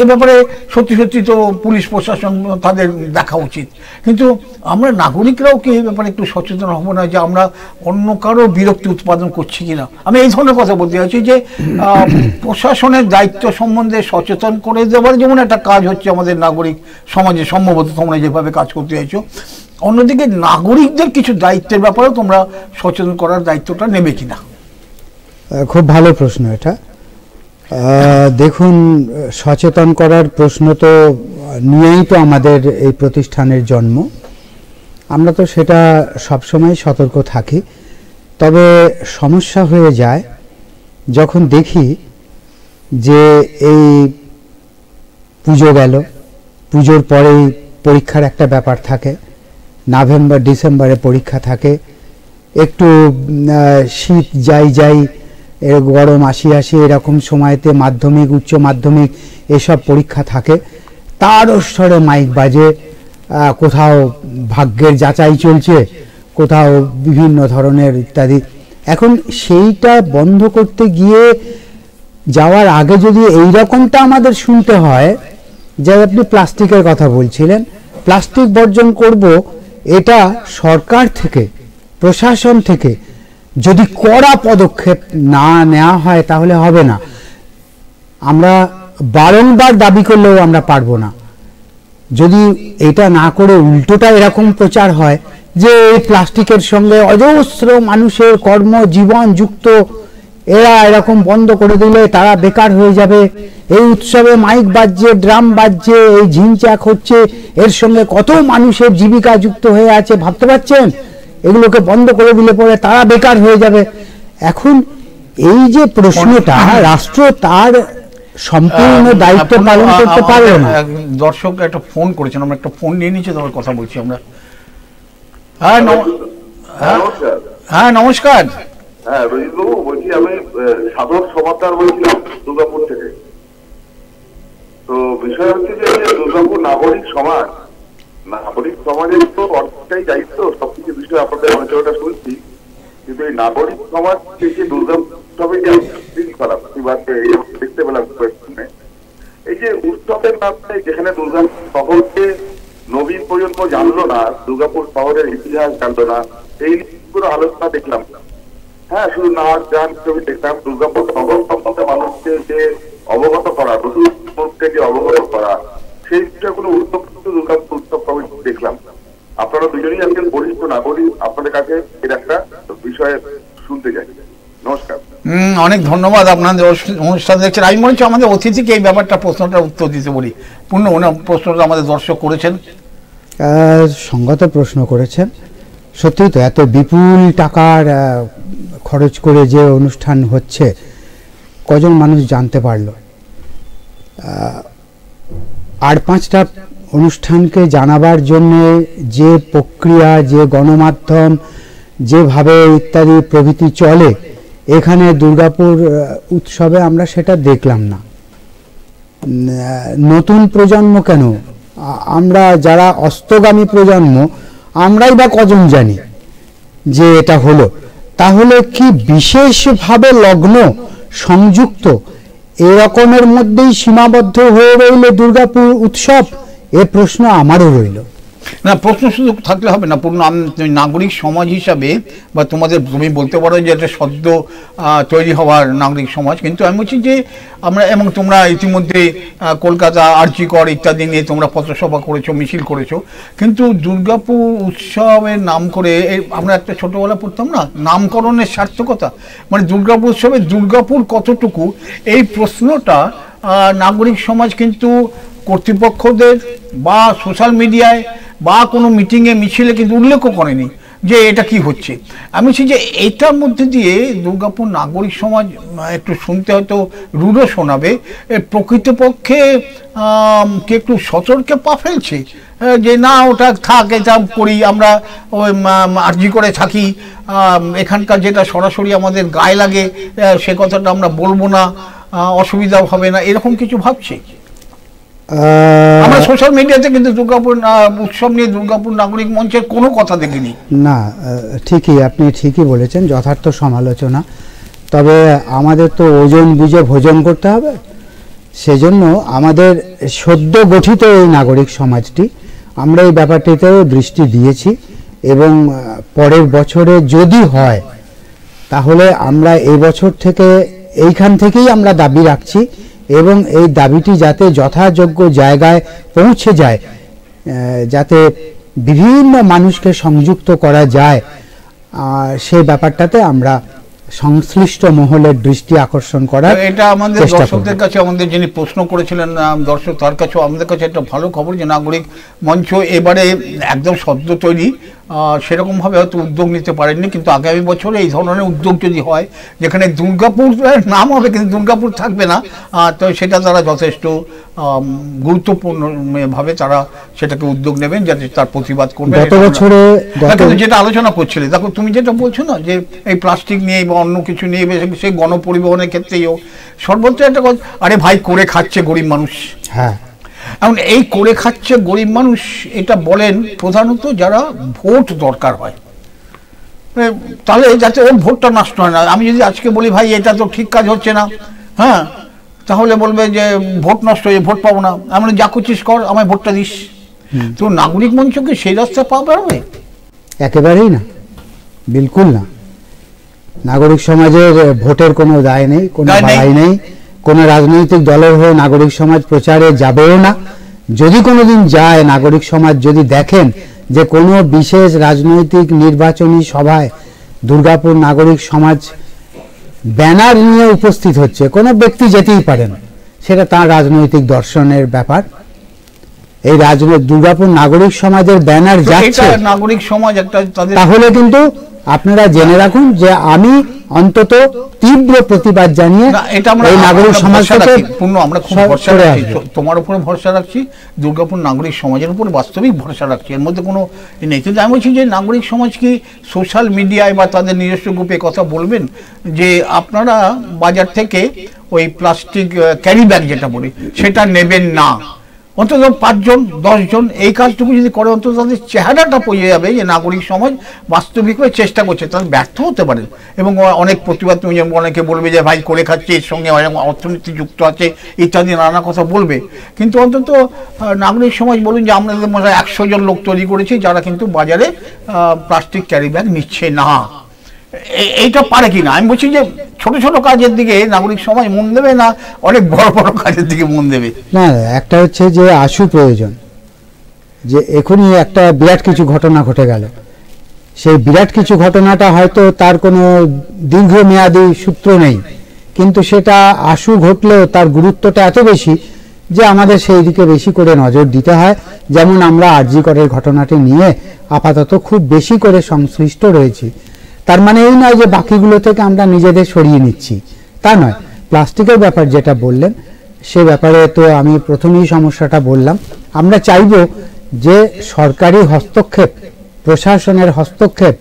এ ব্যাপারে সত্যি সত্যি তো পুলিশ প্রশাসন তাদের দেখা উচিত, কিন্তু আমরা নাগরিকরাও কি এই ব্যাপারে একটু সচেতন হব না, যে আমরা অন্য কারো বিরক্তি উৎপাদন করছি কিনা? আমি এই ধরনের কথা বলতে চাইছি, যে প্রশাসনের দায়িত্ব সম্বন্ধে সচেতন করে দেওয়ার যেমন একটা কাজ হচ্ছে আমাদের নাগরিক সমাজে, সম্ভবত তোমরা যেভাবে কাজ করতে চাইছো, অন্যদিকে নাগরিকদের কিছু দায়িত্বের ব্যাপারেও তোমরা সচেতন করার দায়িত্বটা নেবে কিনা। খুব ভালো প্রশ্ন এটা। দেখুন, সচেতন করার প্রশ্ন তো নিয়েই তো আমাদের এই প্রতিষ্ঠানের জন্ম, আমরা তো সেটা সবসময় সতর্ক থাকি। তবে সমস্যা হয়ে যায় যখন দেখি যে এই পুজো গেল, পুজোর পরেই পরীক্ষার একটা ব্যাপার থাকে, নভেম্বর ডিসেম্বরে পরীক্ষা থাকে, একটু শীত যাই গরম আসি এরকম সময়তে মাধ্যমিক, উচ্চ মাধ্যমিক এসব পরীক্ষা থাকে, তার স্তরে মাইক বাজে, কোথাও ভাগ্যের যাচাই চলছে, কোথাও বিভিন্ন ধরনের ইত্যাদি। এখন সেইটা বন্ধ করতে গিয়ে যাওয়ার আগে যদি এই রকমটা আমাদের শুনতে হয়, যে আপনি প্লাস্টিকের কথা বলছিলেন, প্লাস্টিক বর্জন করব, এটা সরকার থেকে, প্রশাসন থেকে যদি কড়া পদক্ষেপ না নেওয়া হয় তাহলে হবে না। আমরা বারংবার দাবি করলেও আমরা পারবো না। যদি এটা না করে উল্টোটা এরকম প্রচার হয় যে এই প্লাস্টিকের সঙ্গে অজস্র মানুষের কর্মজীবন যুক্ত, এরা এরকম বন্ধ করে দিলে তারা বেকার হয়ে যাবে, এই উৎসবে মাইক বাজছে, ড্রাম বাজছে, এই ঝিনচাক হচ্ছে, এর সঙ্গে কত মানুষের জীবিকা যুক্ত হয়ে আছে, ভাবতে পারছেন? এগুলোকে বন্ধ করে দিলে পরে তারা বেকার হয়ে যাবে। এখন এই যে প্রশ্নটা, রাষ্ট্র তার সম্পূর্ণ দায়িত্ব পালন করতে পারবে না। দর্শক একটা ফোন করেছেন, আমরা একটা ফোন নিয়ে নিচ্ছি, তোমার কথা বলছি আমরা। হ্যাঁ নমস্কার। হ্যাঁ রজিতবাবু বলছি, আমি সাধক সমাদার বলছিলাম দুর্গাপুর থেকে। তো বিষয় হচ্ছে যে দুর্গাপুর নাগরিক সমাজের তো অনেকটাই দায়িত্ব, সবকিছু বিষয়ে আপনাদের অঞ্চলটা শুনছি, কিন্তু এই নাগরিক সমাজ থেকে দুর্গাপুর খারাপ দেখতে পেলাম। এই যে উৎসবের নামে যেখানে দুর্গা শহরকে নবীন প্রজন্ম জানলো না, দুর্গাপুর শহরের ইতিহাস জানলো না, এই নিয়ে পুরো আলোচনা দেখলাম না। হ্যাঁ, শুধু নাচ গান ছবি দেখলাম। দুর্গাপুর শহর সম্বন্ধে মানুষকে যে অবগত করা, নতুন থেকে অবগত করা, সেই বিষয়গুলো উদ্যোগ কিন্তু দুর্গাপুর উৎসব কমিটি দেখলাম। আপনারা দুজনেই একজন বরিষ্ঠ নাগরিক, আপনাদের কাছে এর একটা বিষয়ে শুনতে চাই। নমস্কার। অনেক ধন্যবাদ আপনাদের অনুষ্ঠান দেখছেন। আমি মনে হচ্ছে আমাদের অতিথিকে এই ব্যাপারটা প্রশ্নটার উত্তর দিতে বলি। পূর্ণ প্রশ্নটা আমাদের দর্শক করেছেন, সঙ্গত প্রশ্ন করেছেন। সত্যি তো এত বিপুল টাকার খরচ করে যে অনুষ্ঠান হচ্ছে, কজন মানুষ জানতে পারলো? আর 5টা অনুষ্ঠানকে জানাবার জন্য যে প্রক্রিয়া, যে গণমাধ্যম, যেভাবে ইত্যাদি প্রভৃতি চলে, এখানে দুর্গাপুর উৎসবে আমরা সেটা দেখলাম না। নতুন প্রজন্ম কেন, আমরা যারা অস্তগামী প্রজন্ম, আমরাই বা কজন জানি যে এটা হলো? তাহলে কি বিশেষভাবে লগ্ন সংযুক্ত এরকমের মধ্যেই সীমাবদ্ধ হয়ে রইল দুর্গাপুর উৎসব? এ প্রশ্ন আমারও রইল। না, প্রশ্ন শুধু থাকলে হবে না। পূর্ণ নাগরিক সমাজ হিসাবে বা তুমি বলতে পারো যে এটা সদ্য তৈরি হওয়ার নাগরিক সমাজ, কিন্তু আমি বলছি যে আমরা, এবং তোমরা ইতিমধ্যে কলকাতা আরজিকর ইত্যাদি নিয়ে তোমরা পথসভা করেছো, মিছিল করেছো, কিন্তু দুর্গাপুর উৎসবের নাম করে আমরা একটা ছোটবেলা পড়তাম না, নামকরণের সার্থকতা, মানে দুর্গাপুর উৎসবে দুর্গাপুর কতটুকু, এই প্রশ্নটা নাগরিক সমাজ কিন্তু কর্তৃপক্ষদের বা সোশ্যাল মিডিয়ায় বা কোনো মিটিংয়ে মিছিলে কিন্তু উল্লেখও করেনি যে এটা কি হচ্ছে। আমি বলছি যে এটার মধ্যে দিয়ে দুর্গাপুর নাগরিক সমাজ একটু শুনতে হয়তো রূঢ় শোনাবে, প্রকৃতপক্ষে কি একটু সতর্কে পা ফেলছে যে না ওটা থাক, এটা করি আমরা, ওই আর্জি করে থাকি, এখানকার যেটা সরাসরি আমাদের গায়ে লাগে সে কথাটা আমরা বলবো না, অসুবিধা হবে না, এরকম কিছু ভাবছে? আমরা সোশ্যাল মিডিয়াতে কিন্তু দুর্গাপুর উৎসব নিয়ে দুর্গাপুর নাগরিক মঞ্চের কোনো কথা দেখিনি। না, ঠিকই, আপনি ঠিকই বলেছেন, যথার্থ সমালোচনা। তবে আমাদের তো ওজন বুঝে ভোজন করতে হবে। সেজন্য আমাদের সদ্য গঠিত এই নাগরিক সমাজটি, আমরা এই ব্যাপারটিতেও দৃষ্টি দিয়েছি, এবং পরের বছরে যদি হয় তাহলে আমরা এই বছর থেকে এইখান থেকেই আমরা দাবি রাখছি, এবং এই দাবিটি যাতে যথাযোগ্য জায়গায় পৌঁছে যায়, যাতে বিভিন্ন মানুষকে সংযুক্ত করা যায়, সেই ব্যাপারটাতে আমরা সংশ্লিষ্ট মহলের দৃষ্টি আকর্ষণ করার এটা আমাদের দর্শকদের কাছে, আমাদের যিনি প্রশ্ন করেছিলেন দর্শক, তার কাছেও আমাদের কাছে একটা ভালো খবর যে নাগরিক মঞ্চ এবারে একদম সদ্য তৈরি, সেরকমভাবে হয়তো উদ্যোগ নিতে পারেননি, কিন্তু আগামী বছরে এই ধরনের উদ্যোগ যদি হয় যেখানে দুর্গাপুর নাম হবে কিন্তু দুর্গাপুর থাকবে না, তো সেটা তারা যথেষ্ট গুরুত্বপূর্ণভাবে তারা সেটাকে উদ্যোগ নেবেন, যাতে তার প্রতিবাদ করবে। গত বছরে যেটা আলোচনা করছিলে, দেখো তুমি যেটা বলছো না যে এই প্লাস্টিক নিয়ে বা অন্য কিছু নিয়ে, সেই গণপরিবহনের ক্ষেত্রেই হোক, সর্বোচ্চ একটা কথা, আরে ভাই করে খাচ্ছে গরিব মানুষ। হ্যাঁ, এখন এই করে খাচ্ছে গরিব মানুষ এটা বলেন প্রধানত যারা ভোট দরকার হয়, তাহলে যাতে ওর ভোটটা নষ্ট হয় না। আমি যদি আজকে বলি ভাই এটা তো ঠিক কাজ হচ্ছে না, হ্যাঁ, তাহলে বলবে যে ভোট নষ্ট হয়ে ভোট পাবো না, আমি যা করছিস কর, আমায় ভোটটা দিস। তো নাগরিক মঞ্চকে সেই রাস্তা পাওয়া হবে? একেবারেই না, বিলকুল না। নাগরিক সমাজের ভোটের কোনো দায় নেই, কোনো দায় নেই, কোনো রাজনৈতিক দলের হয়ে নাগরিক সমাজ প্রচারে যাবেও না। যদি কোনোদিন যায়, নাগরিক সমাজ যদি দেখেন যে কোনো বিশেষ রাজনৈতিক নির্বাচনী সভায় দুর্গাপুর নাগরিক সমাজ ব্যানার নিয়ে উপস্থিত হচ্ছে, কোনো ব্যক্তি যেতেই পারেন, সেটা তার রাজনৈতিক দর্শনের ব্যাপার। এই দুর্গাপুর নাগরিক সমাজের ব্যানার যাচ্ছে নাগরিক সমাজ একটা, তাহলে কিন্তু আপনারা জেনে রাখুন যে আমি অন্তত তীব্র প্রতিবাদ জানিয়ে এই নাগরিক সমাজকে পূর্ণ আমরা খুব ভরসা রাখছি, তোমার উপরে ভরসা রাখছি, দুর্গাপুর নাগরিক সমাজের উপর বাস্তবিক ভরসা রাখছি, এর মধ্যে কোনো নেই। কিন্তু আমি বলছি যে নাগরিক সমাজ কি সোশ্যাল মিডিয়ায় বা তাদের নিজস্ব গ্রুপে কথা বলবেন যে আপনারা বাজার থেকে ওই প্লাস্টিক ক্যারি ব্যাগ যেটা বলি সেটা নেবেন না, অন্তত 5 জন 10 জন এই কাজটুকু যদি করে, অন্তত তাদের চেহারাটা বোঝা যাবে যে নাগরিক সমাজ বাস্তবিকভাবে চেষ্টা করছে। তাদের ব্যর্থ হতে পারে এবং অনেক প্রতিবাদ, তুমি যেমন অনেকে বলবে যে ভাই করে খাচ্ছে, এর সঙ্গে অর্থনীতি যুক্ত আছে ইত্যাদি নানা কথা বলবে, কিন্তু অন্তত নাগরিক সমাজ বলুন যে আমরা 100 জন লোক তৈরি করেছি যারা কিন্তু বাজারে প্লাস্টিক ক্যারি ব্যাগ নিচ্ছে না। এইটা পারে কিনা? আমি বলছি যে ছোট ছোট কাজের দিকে নাগরিক সমাজ মন দেবে না অনেক বড় বড় কাজের দিকে মন দেবে? না, একটা হচ্ছে যে আশু প্রয়োজন, যে এখনই একটা বিরাট কিছু ঘটনা ঘটে গেল, সেই বিরাট কিছু ঘটনাটা হয়তো তার কোনো দীর্ঘমেয়াদী সূত্র নেই, কিন্তু সেটা আশু ঘটলেও তার গুরুত্বটা এত বেশি যে আমাদের সেই দিকে বেশি করে নজর দিতে হয়। যেমন আমরা আরজি করের ঘটনাটি নিয়ে আপাতত খুব বেশি করে সংশ্লিষ্ট রয়েছি, তার মানে এই নয় যে বাকিগুলো থেকে আমরা নিজেদের সরিয়ে নিচ্ছি, তা নয়। প্লাস্টিকের ব্যাপার যেটা বললেন, সে ব্যাপারে তো আমি প্রথমেই সমস্যাটা বললাম। আমরা চাইব যে সরকারি হস্তক্ষেপ, প্রশাসনের হস্তক্ষেপ,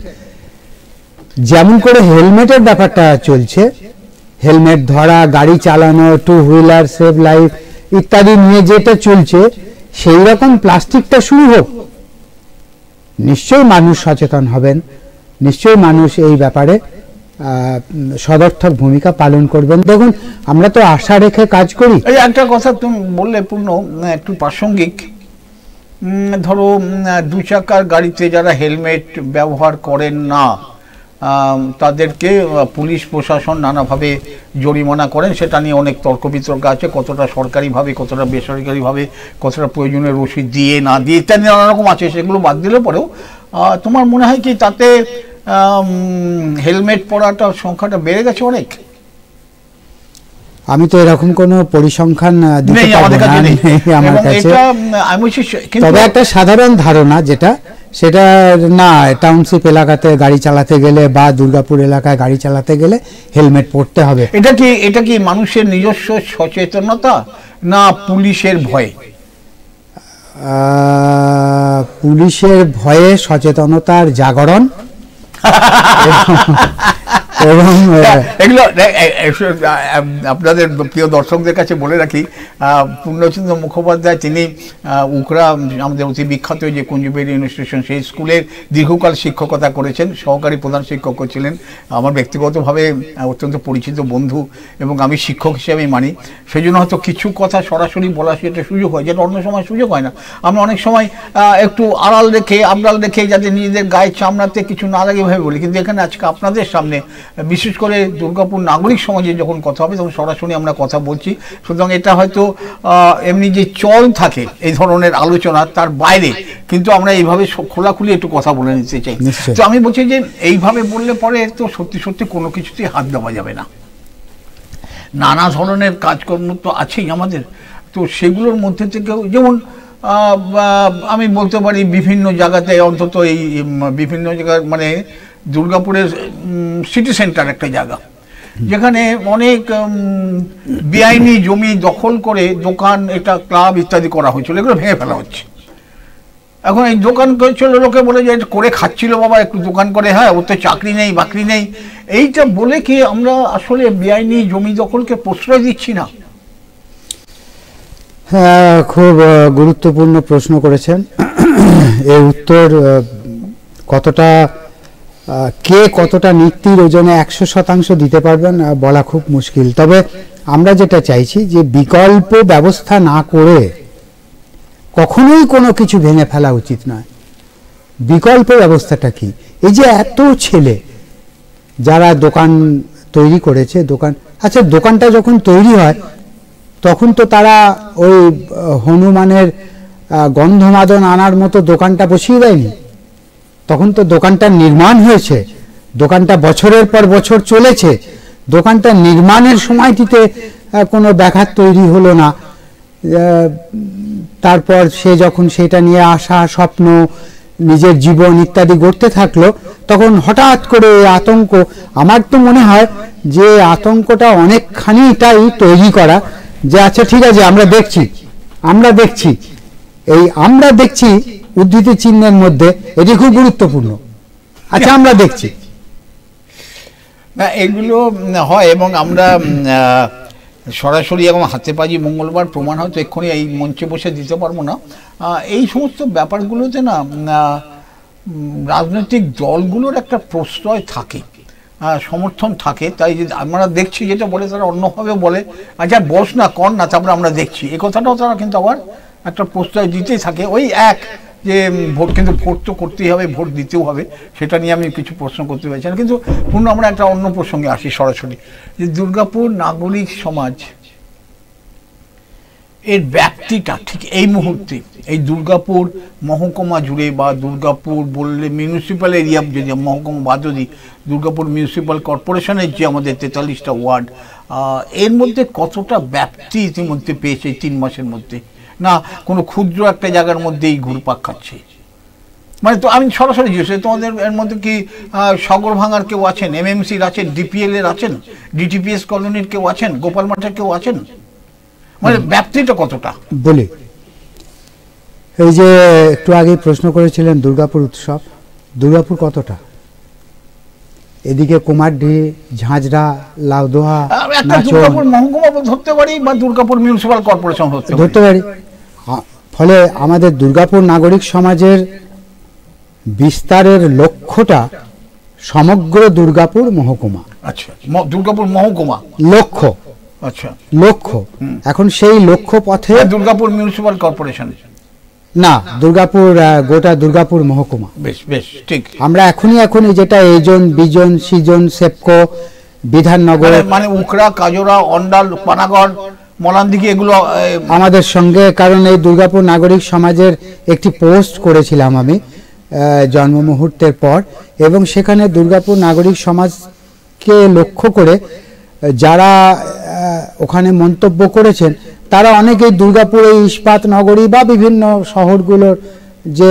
যেমন করে হেলমেটের ব্যাপারটা চলছে, হেলমেট ধরা, গাড়ি চালানো, 2 হুইলার, সেভ লাইফ ইত্যাদি নিয়ে যেটা চলছে, সেই রকম প্লাস্টিকটা শুরু হোক। নিশ্চয়ই মানুষ সচেতন হবেন, নিশ্চয়ই মানুষ এই ব্যাপারে সদর্থক ভূমিকা পালন করবেন। দেখুন, আমরা তো আশা রেখে কাজ করি। এই একটা কথা তুমি বললে পূর্ণ, একটু প্রাসঙ্গিক। ধরো 2 চাকার গাড়িতে যারা হেলমেট ব্যবহার করেন না তাদেরকে পুলিশ প্রশাসন নানাভাবে জরিমানা করেন, সেটা নিয়ে অনেক তর্ক বিতর্ক আছে, কতটা সরকারিভাবে, কতটা বেসরকারিভাবে, কতটা প্রয়োজনীয় রসিদ দিয়ে না দিয়ে ইত্যাদি নানা রকম আছে। সেগুলো বাদ দিলে পরেও তোমার মনে হয় কি তাতে হেলমেট পরাটার সংখ্যাটা বেড়ে গেছে অনেক? আমি তো এরকম কোনো পরিসংখ্যান দিতে পারবো না আমার কাছে, তবে একটা সাধারণ ধারণা যেটা, সেটা না, টাউনশিপ এলাকাতে গাড়ি চালাতে গেলে বা দুর্গাপুর এলাকায় গাড়ি চালাতে গেলে হেলমেট পরতে হবে। এটা কি মানুষের নিজস্ব সচেতনতা না পুলিশের ভয়? পুলিশের ভয়ে সচেতনতার জাগরণ এবং এগুলো আপনাদের প্রিয় দর্শকদের কাছে বলে রাখি, পূর্ণচন্দ্র মুখোপাধ্যায় তিনি উকরা, আমাদের অতি বিখ্যাত যে কুঞ্জবিহারী ইনস্টিটিউশন, সেই স্কুলের দীর্ঘকাল শিক্ষকতা করেছেন, সহকারী প্রধান শিক্ষকও ছিলেন, আমার ব্যক্তিগতভাবে অত্যন্ত পরিচিত বন্ধু এবং আমি শিক্ষক হিসেবেই মানি। সেই জন্য হয়তো কিছু কথা সরাসরি বলা সেটা সুযোগ হয়, যেটা অন্য সময় সুযোগ হয় না। আমরা অনেক সময় একটু আড়াল রেখে, আবডাল রেখে, যাতে নিজেদের গায়ের চামড়াতে কিছু না লাগে ভাবে বলি, কিন্তু এখানে আজকে আপনাদের সামনে, বিশেষ করে দুর্গাপুর নাগরিক সমাজে যখন কথা হবে তখন সরাসরি আমরা কথা বলছি। সুতরাং এটা হয়তো এমনি যে চল থাকে এই ধরনের আলোচনা, তার বাইরে কিন্তু আমরা এইভাবে খোলাখুলি একটু কথা বলে নিতে চাই। তো আমি বলছি যে এইভাবে বললে পরে তো সত্যি সত্যি কোনো কিছুতেই হাত দেওয়া যাবে না। নানা ধরনের কাজকর্ম তো আছেই আমাদের, তো সেগুলোর মধ্যে থেকেও যেমন আমি বলতে পারি বিভিন্ন জায়গাতে, অন্তত এই বিভিন্ন জায়গায়, মানে দুর্গাপুরের সিটি সেন্টার একটা জায়গা যেখানে অনেক বেআইনি জমি দখল করে দোকান, এটা ক্লাব ইত্যাদি করা হয়েছিল, এগুলো ভেঙে ফেলা হচ্ছে। এখন এই দোকান করেছিল, লোকে বলে যে এটা করে খাচ্ছিল বাবা, একটু দোকান করে, হ্যাঁ ওর তো চাকরি নেই বাকরি নেই, এইটা বলে কি আমরা আসলে বেআইনি জমি দখলকে প্রশ্রয় দিচ্ছি না? হ্যাঁ, খুব গুরুত্বপূর্ণ প্রশ্ন করেছেন। এর উত্তর কে কতটা নিত্যির ওজনে 100% দিতে পারবেন বলা খুব মুশকিল। তবে আমরা যেটা চাইছি যে বিকল্প ব্যবস্থা না করে কখনোই কোনো কিছু ভেঙে ফেলা উচিত নয়। বিকল্প ব্যবস্থাটা কি? এই যে এত ছেলে যারা দোকান তৈরি করেছে, আচ্ছা দোকানটা যখন তৈরি হয় তখন তো তারা ওই হনুমানের গন্ধমাদন আনার মতো দোকানটা বসিয়ে দেয়নি, তখন তো দোকানটা নির্মাণ হয়েছে, দোকানটা বছরের পর বছর চলেছে, দোকানটা নির্মাণের সময়টিতে কোনো ব্যাঘাত তৈরি হলো না। তারপর সে যখন সেটা নিয়ে আশা, স্বপ্ন, নিজের জীবন ইত্যাদি গড়তে থাকলো, তখন হঠাৎ করে আতঙ্ক, আমার তো মনে হয় যে আতঙ্কটা অনেকখানিটাই তৈরি করা, যে আচ্ছা ঠিক আছে আমরা দেখছি, এই আমরা দেখছি উদ্ধৃতি চিহ্নের মধ্যে এটি খুব গুরুত্বপূর্ণ। আচ্ছা আমরা দেখছি না, এগুলো হয় এবং আমরা সরাসরি এবং হাতে পাজি মঙ্গলবার প্রমাণ হয়তো এক্ষুনি এই মঞ্চে বসে দিতে পারবো না। এই সমস্ত ব্যাপারগুলোতে না রাজনৈতিক দলগুলোর একটা প্রশ্রয় থাকে, সমর্থন থাকে। তাই যে আমরা দেখছি যেটা বলে তারা অন্যভাবে বলে, আচ্ছা বস না কর না, তারপরে আমরা দেখছি, এই কথাটাও তারা কিন্তু আবার একটা প্রশ্রয় দিতেই থাকে। ওই এক যে ভোট, কিন্তু ভোট তো করতেই হবে, ভোট দিতেও হবে, সেটা নিয়ে আমি কিছু প্রশ্ন করতে পারছি না। কিন্তু পূর্ণ আমরা একটা অন্য প্রসঙ্গে আসি সরাসরি, যে দুর্গাপুর নাগরিক সমাজ এর ব্যাপ্তিটা ঠিক এই মুহূর্তে এই দুর্গাপুর মহকুমা জুড়ে, বা দুর্গাপুর বললে মিউনিসিপ্যাল এরিয়া, যদি মহকুমা বাদ দিই, দুর্গাপুর মিউনিসিপ্যাল কর্পোরেশনের যে আমাদের 43টা ওয়ার্ড, এর মধ্যে কতটা ব্যাপ্তি ইতিমধ্যে পেয়েছে এই 3 মাসের মধ্যে, না কোনো ক্ষুদ্র একটা জায়গার মধ্যেই ঘুরপাক খাচ্ছে? মানে তো আমি সরাসরি জিজ্ঞেস, তোমাদের এর মধ্যে কি সাগর ভাঙার কেউ আছেন, এমএমসির আছেন, ডিপিএল এর আছেন, ডিটিপিএস কলোনির কেউ আছেন, গোপাল মাঠের কেউ আছেন? মানে ব্যাপ্তিটা কতটা বলি, এই যে একটু আগে প্রশ্ন করেছিলেন দুর্গাপুর উৎসব, দুর্গাপুর কতটা? এদিকে কুমারডি, ঝাঁঝরা, লাউদোহা, দুর্গাপুর মহকুমা ধরতে পারি, বা দুর্গাপুর মিউনিসিপ্যাল কর্পোরেশন ধরতে পারি। ফলে আমাদের দুর্গাপুর নাগরিক সমাজের বিস্তারের লক্ষ্যটা সমগ্র দুর্গাপুর মহকুমা। আচ্ছা, দুর্গাপুর মহকুমা লক্ষ্য, আচ্ছা লক্ষ্য। এখন সেই লক্ষ্য পথে দুর্গাপুর মিউনিসিপ্যাল কর্পোরেশন না, দুর্গাপুর গোটা দুর্গাপুর মহকুমা। বেশ বেশ ঠিক। আমরা এখনই যেটা এজন, বিজন, সিজন, সেপকো, বিধাননগর, মানে উকড়া, কাজরা, অন্ডাল, পানাগড়, মলানদিঘি, এগুলো আমাদের সঙ্গে। কারণ এই দুর্গাপুর নাগরিক সমাজের একটি পোস্ট করেছিলাম আমি জন্ম মুহূর্তের পর, এবং সেখানে দুর্গাপুর নাগরিক সমাজকে লক্ষ্য করে যারা ওখানে মন্তব্য করেছেন তারা অনেকেই দুর্গাপুর এই ইস্পাত নগরী বা বিভিন্ন শহরগুলোর যে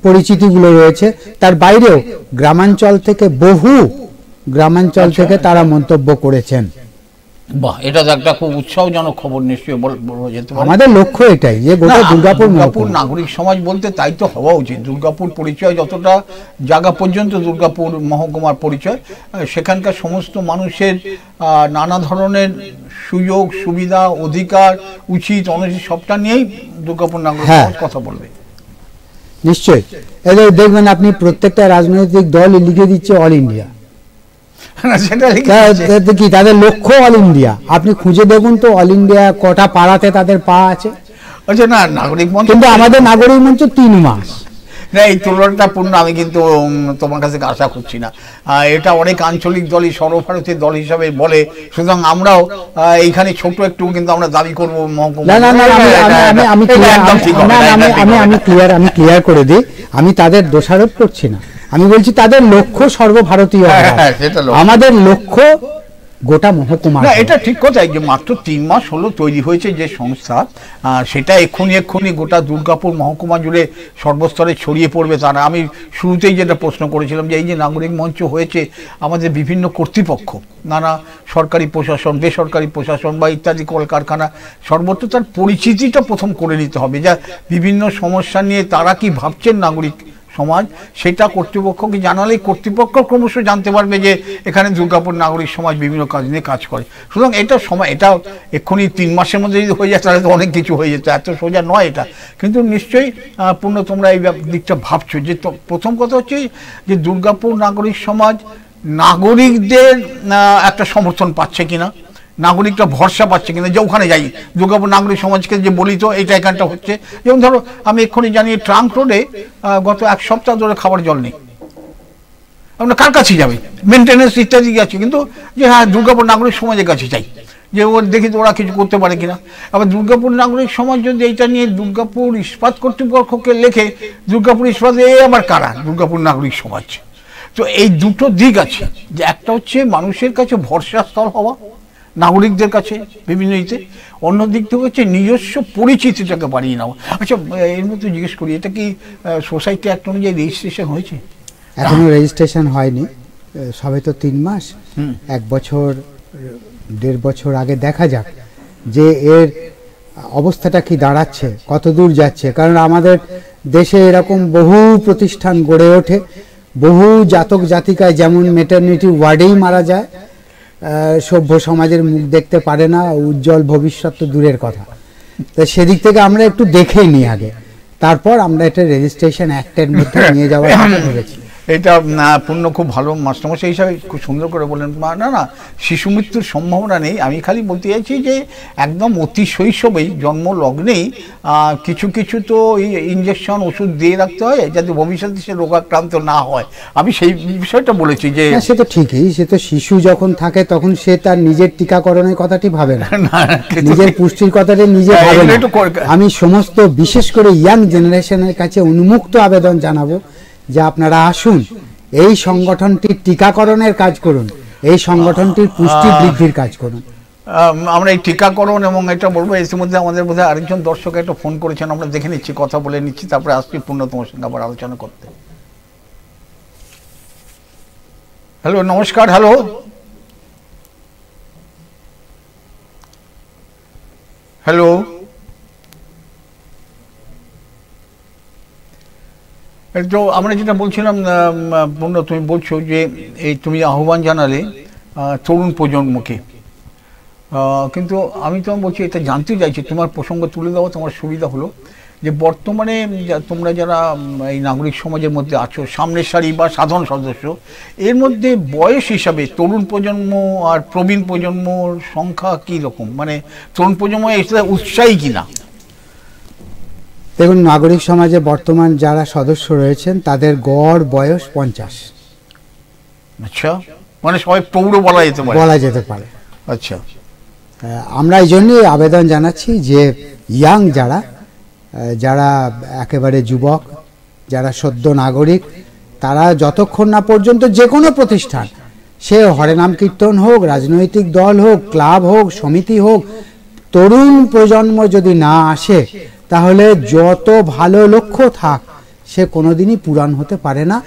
পরিচিতিগুলো রয়েছে তার বাইরেও গ্রামাঞ্চল থেকে, বহু গ্রামাঞ্চল থেকে তারা মন্তব্য করেছেন। বাহ, এটা একটা খুব উৎসাহজনক খবর, নিশ্চয়ই বলা যেতে পারে। আমাদের লক্ষ্য এটাই যে গোটা দুর্গাপুর নাগরিক সমাজ বলতে তাই তো হওয়া উচিত। দুর্গাপুর পরিচয় যতটা জায়গা পর্যন্ত দুর্গাপুর মহকুমার পরিচয়, সেখানকার সমস্ত মানুষের নানা ধরনের সুযোগ সুবিধা, অধিকার, উচিত অনুচিত সবটা নিয়েই দুর্গাপুর নাগরিক সমাজ কথা বলবে। নিশ্চয়ই। এদের দেখবেন আপনি প্রত্যেকটা রাজনৈতিক দল লিখে দিচ্ছে অল ইন্ডিয়া, কি তাদের লক্ষ্য অল ইন্ডিয়া। আপনি খুঁজে দেখুন তো অল ইন্ডিয়া কটা পাড়াতে তাদের পা আছে। আচ্ছা, না নাগরিক মঞ্চ, কিন্তু আমাদের নাগরিক মঞ্চ 3 মাস। না, এই তুলনাটা পূর্ণ আমি কিন্তু তোমার কাছে আশা করছি না। এটা অনেক আঞ্চলিক দলই সর্বভারতীয় দল হিসাবে বলে, সুতরাং আমরাও এইখানে ছোট একটু কিন্তু আমরা দাবি করবো মহকুমা। আমি ক্লিয়ার করে দিই, আমি তাদের দোষারোপ করছি না, আমি বলছি তাদের লক্ষ্য সর্বভারতীয়, আমাদের লক্ষ্য গোটা মহকুমা। না, এটা ঠিক কথাই যে মাত্র 3 মাস হলো তৈরি হয়েছে যে সংস্থা, সেটা এক্ষুনি গোটা দুর্গাপুর মহকুমা জুড়ে সর্বস্তরে ছড়িয়ে পড়বে। তারা, আমি শুরুতেই যেটা প্রশ্ন করেছিলাম যে এই যে নাগরিক মঞ্চ হয়েছে, আমাদের বিভিন্ন কর্তৃপক্ষ, নানা সরকারি প্রশাসন, বেসরকারি প্রশাসন বা ইত্যাদি কলকারখানা, সর্বত্র তার পরিচিতিটা প্রথম করে নিতে হবে, যা বিভিন্ন সমস্যা নিয়ে তারা কি ভাবছেন নাগরিক সমাজ, সেটা কর্তৃপক্ষকে জানালেই কর্তৃপক্ষ ক্রমশ জানতে পারবে যে এখানে দুর্গাপুর নাগরিক সমাজ বিভিন্ন কাজ নিয়ে কাজ করে। সুতরাং এটা সময়, এটা এক্ষুনি 3 মাসের মধ্যে যদি হয়ে যায় তাহলে তো অনেক কিছু হয়ে যেত, এত সোজা নয় এটা। কিন্তু নিশ্চয়ই পূর্ণ তোমরা এই দিকটা ভাবছো যে প্রথম কথা হচ্ছে যে দুর্গাপুর নাগরিক সমাজ নাগরিকদের একটা সমর্থন পাচ্ছে কিনা, নাগরিকরা ভরসা পাচ্ছে কিনা, যে ওখানে যাই দুর্গাপুর নাগরিক সমাজকে যে বলি তো এইটা এখানটা হচ্ছে। যেমন ধরো আমি এক্ষুনি জানি ট্রাঙ্ক রোডে গত 1 সপ্তাহ ধরে খাবার জল নেই, আমরা কার কাছে যাবে, মেনটেন্যান্স ইত্যাদি আছে, কিন্তু যে হ্যাঁ দুর্গাপুর নাগরিক সমাজের কাছে চাই, যে ওর দেখি তো ওরা কিছু করতে পারে কিনা। আবার দুর্গাপুর নাগরিক সমাজ যদি এইটা নিয়ে দুর্গাপুর ইস্পাত কর্তৃপক্ষকে লেখে, দুর্গাপুর ইস্পাত আবার কারা, দুর্গাপুর নাগরিক সমাজ। তো এই দুটো দিক আছে, যে একটা হচ্ছে মানুষের কাছে ভরসাস্থল হওয়া নাগরিকদের কাছে বিভিন্ন ইতে, অন্য দিক থেকে হচ্ছে নিজস্ব পরিচিতিটাকে বাড়িয়ে নেওয়া। আচ্ছা, এর মধ্যে জিজ্ঞেস করি, এটা কি সোসাইটি অ্যাক্ট অনুযায়ী রেজিস্ট্রেশন হয়েছে? এখনো রেজিস্ট্রেশন হয়নি, সবে তো 3 মাস, 1 বছর 1.5 বছর আগে দেখা যাক যে এর অবস্থাটা কি দাঁড়াচ্ছে, কত দূর যাচ্ছে। কারণ আমাদের দেশে এরকম বহু প্রতিষ্ঠান গড়ে ওঠে, বহু জাতক জাতিকায় যেমন মেটারনিটি ওয়ার্ডেই মারা যায়, সভ্য সমাজের মুখ দেখতে পারে না, উজ্জ্বল ভবিষ্যৎ তো দূরের কথা। তো সেদিক থেকে আমরা একটু দেখেই নিই আগে, তারপর আমরা এটা রেজিস্ট্রেশন অ্যাক্টের মধ্যে নিয়ে যাওয়ার কথা ভেবেছি। এটা পূর্ণ খুব ভালো মাস্টারমশাই হিসাবে খুব সুন্দর করে বললেন। না না, শিশু মৃত্যুর সম্ভাবনা নেই। আমি খালি বলতে চাইছি যে একদম অতি শৈশবেই, জন্ম লগ্নেই কিছু কিছু তো ইঞ্জেকশন ওষুধ দিয়ে রাখতে হয় যাতে ভবিষ্যতে সে রোগাক্রান্ত না হয়। আমি সেই বিষয়টা বলেছি যে সে তো ঠিকই, সে তো শিশু যখন থাকে তখন সে তার নিজের টিকাকরণের কথাটি ভাবে না, নিজের পুষ্টির কথাটি নিজে ভাবে না। আমি সমস্ত বিশেষ করে ইয়াং জেনারেশনের কাছে উন্মুক্ত আবেদন জানাবো যে আপনারা আসুন, এই সংগঠনটির টিকাকরণের কাজ করুন, এই সংগঠনটির পুষ্টি বৃদ্ধির কাজ করুন। আমরা এই টিকাকরণ এবং এটা বলবো, এর মধ্যে আমাদের বোধহয় আরেকজন দর্শক একটা ফোন করেছেন, আমরা দেখে নিচ্ছি, কথা বলে নিচ্ছি, তারপরে আসছি পূর্ণ তোমার সঙ্গে আবার আলোচনা করতে। হ্যালো, নমস্কার। হ্যালো, হ্যালো, তো আমরা যেটা বলছিলাম, পূর্ণ তুমি বলছো যে এই তুমি আহ্বান জানালে তরুণ প্রজন্মকে, কিন্তু আমি তোমার বলছি এটা জানতে চাইছি, তোমার প্রসঙ্গ তুলে দেওয়া তোমার সুবিধা হলো যে বর্তমানে তোমরা যারা এই নাগরিক সমাজের মধ্যে আছো, সামনের সারি বা সাধারণ সদস্য, এর মধ্যে বয়স হিসাবে তরুণ প্রজন্ম আর প্রবীণ প্রজন্মর সংখ্যা কী রকম, মানে তরুণ প্রজন্ম এটা উৎসাহী কিনা? দেখুন, নাগরিক সমাজে বর্তমান যারা সদস্য রয়েছেন তাদের গড় বয়স 50। আচ্ছা, মানে সবাই প্রৌঢ় বলা যেতে পারে। আচ্ছা, আমরা এই জন্যই আবেদন জানাচ্ছি যে ইয়াং যারা একেবারে যুবক, যারা সদ্য নাগরিক, তারা যতক্ষণ না পর্যন্ত যে কোনো প্রতিষ্ঠান, সে হরেনাম কীর্তন হোক, রাজনৈতিক দল হোক, ক্লাব হোক, সমিতি হোক, তরুণ প্রজন্ম যদি না আসে তাহলে যত ভালো লক্ষ্য থাক সে কোনোদিনই পূরণ হতে পারে না।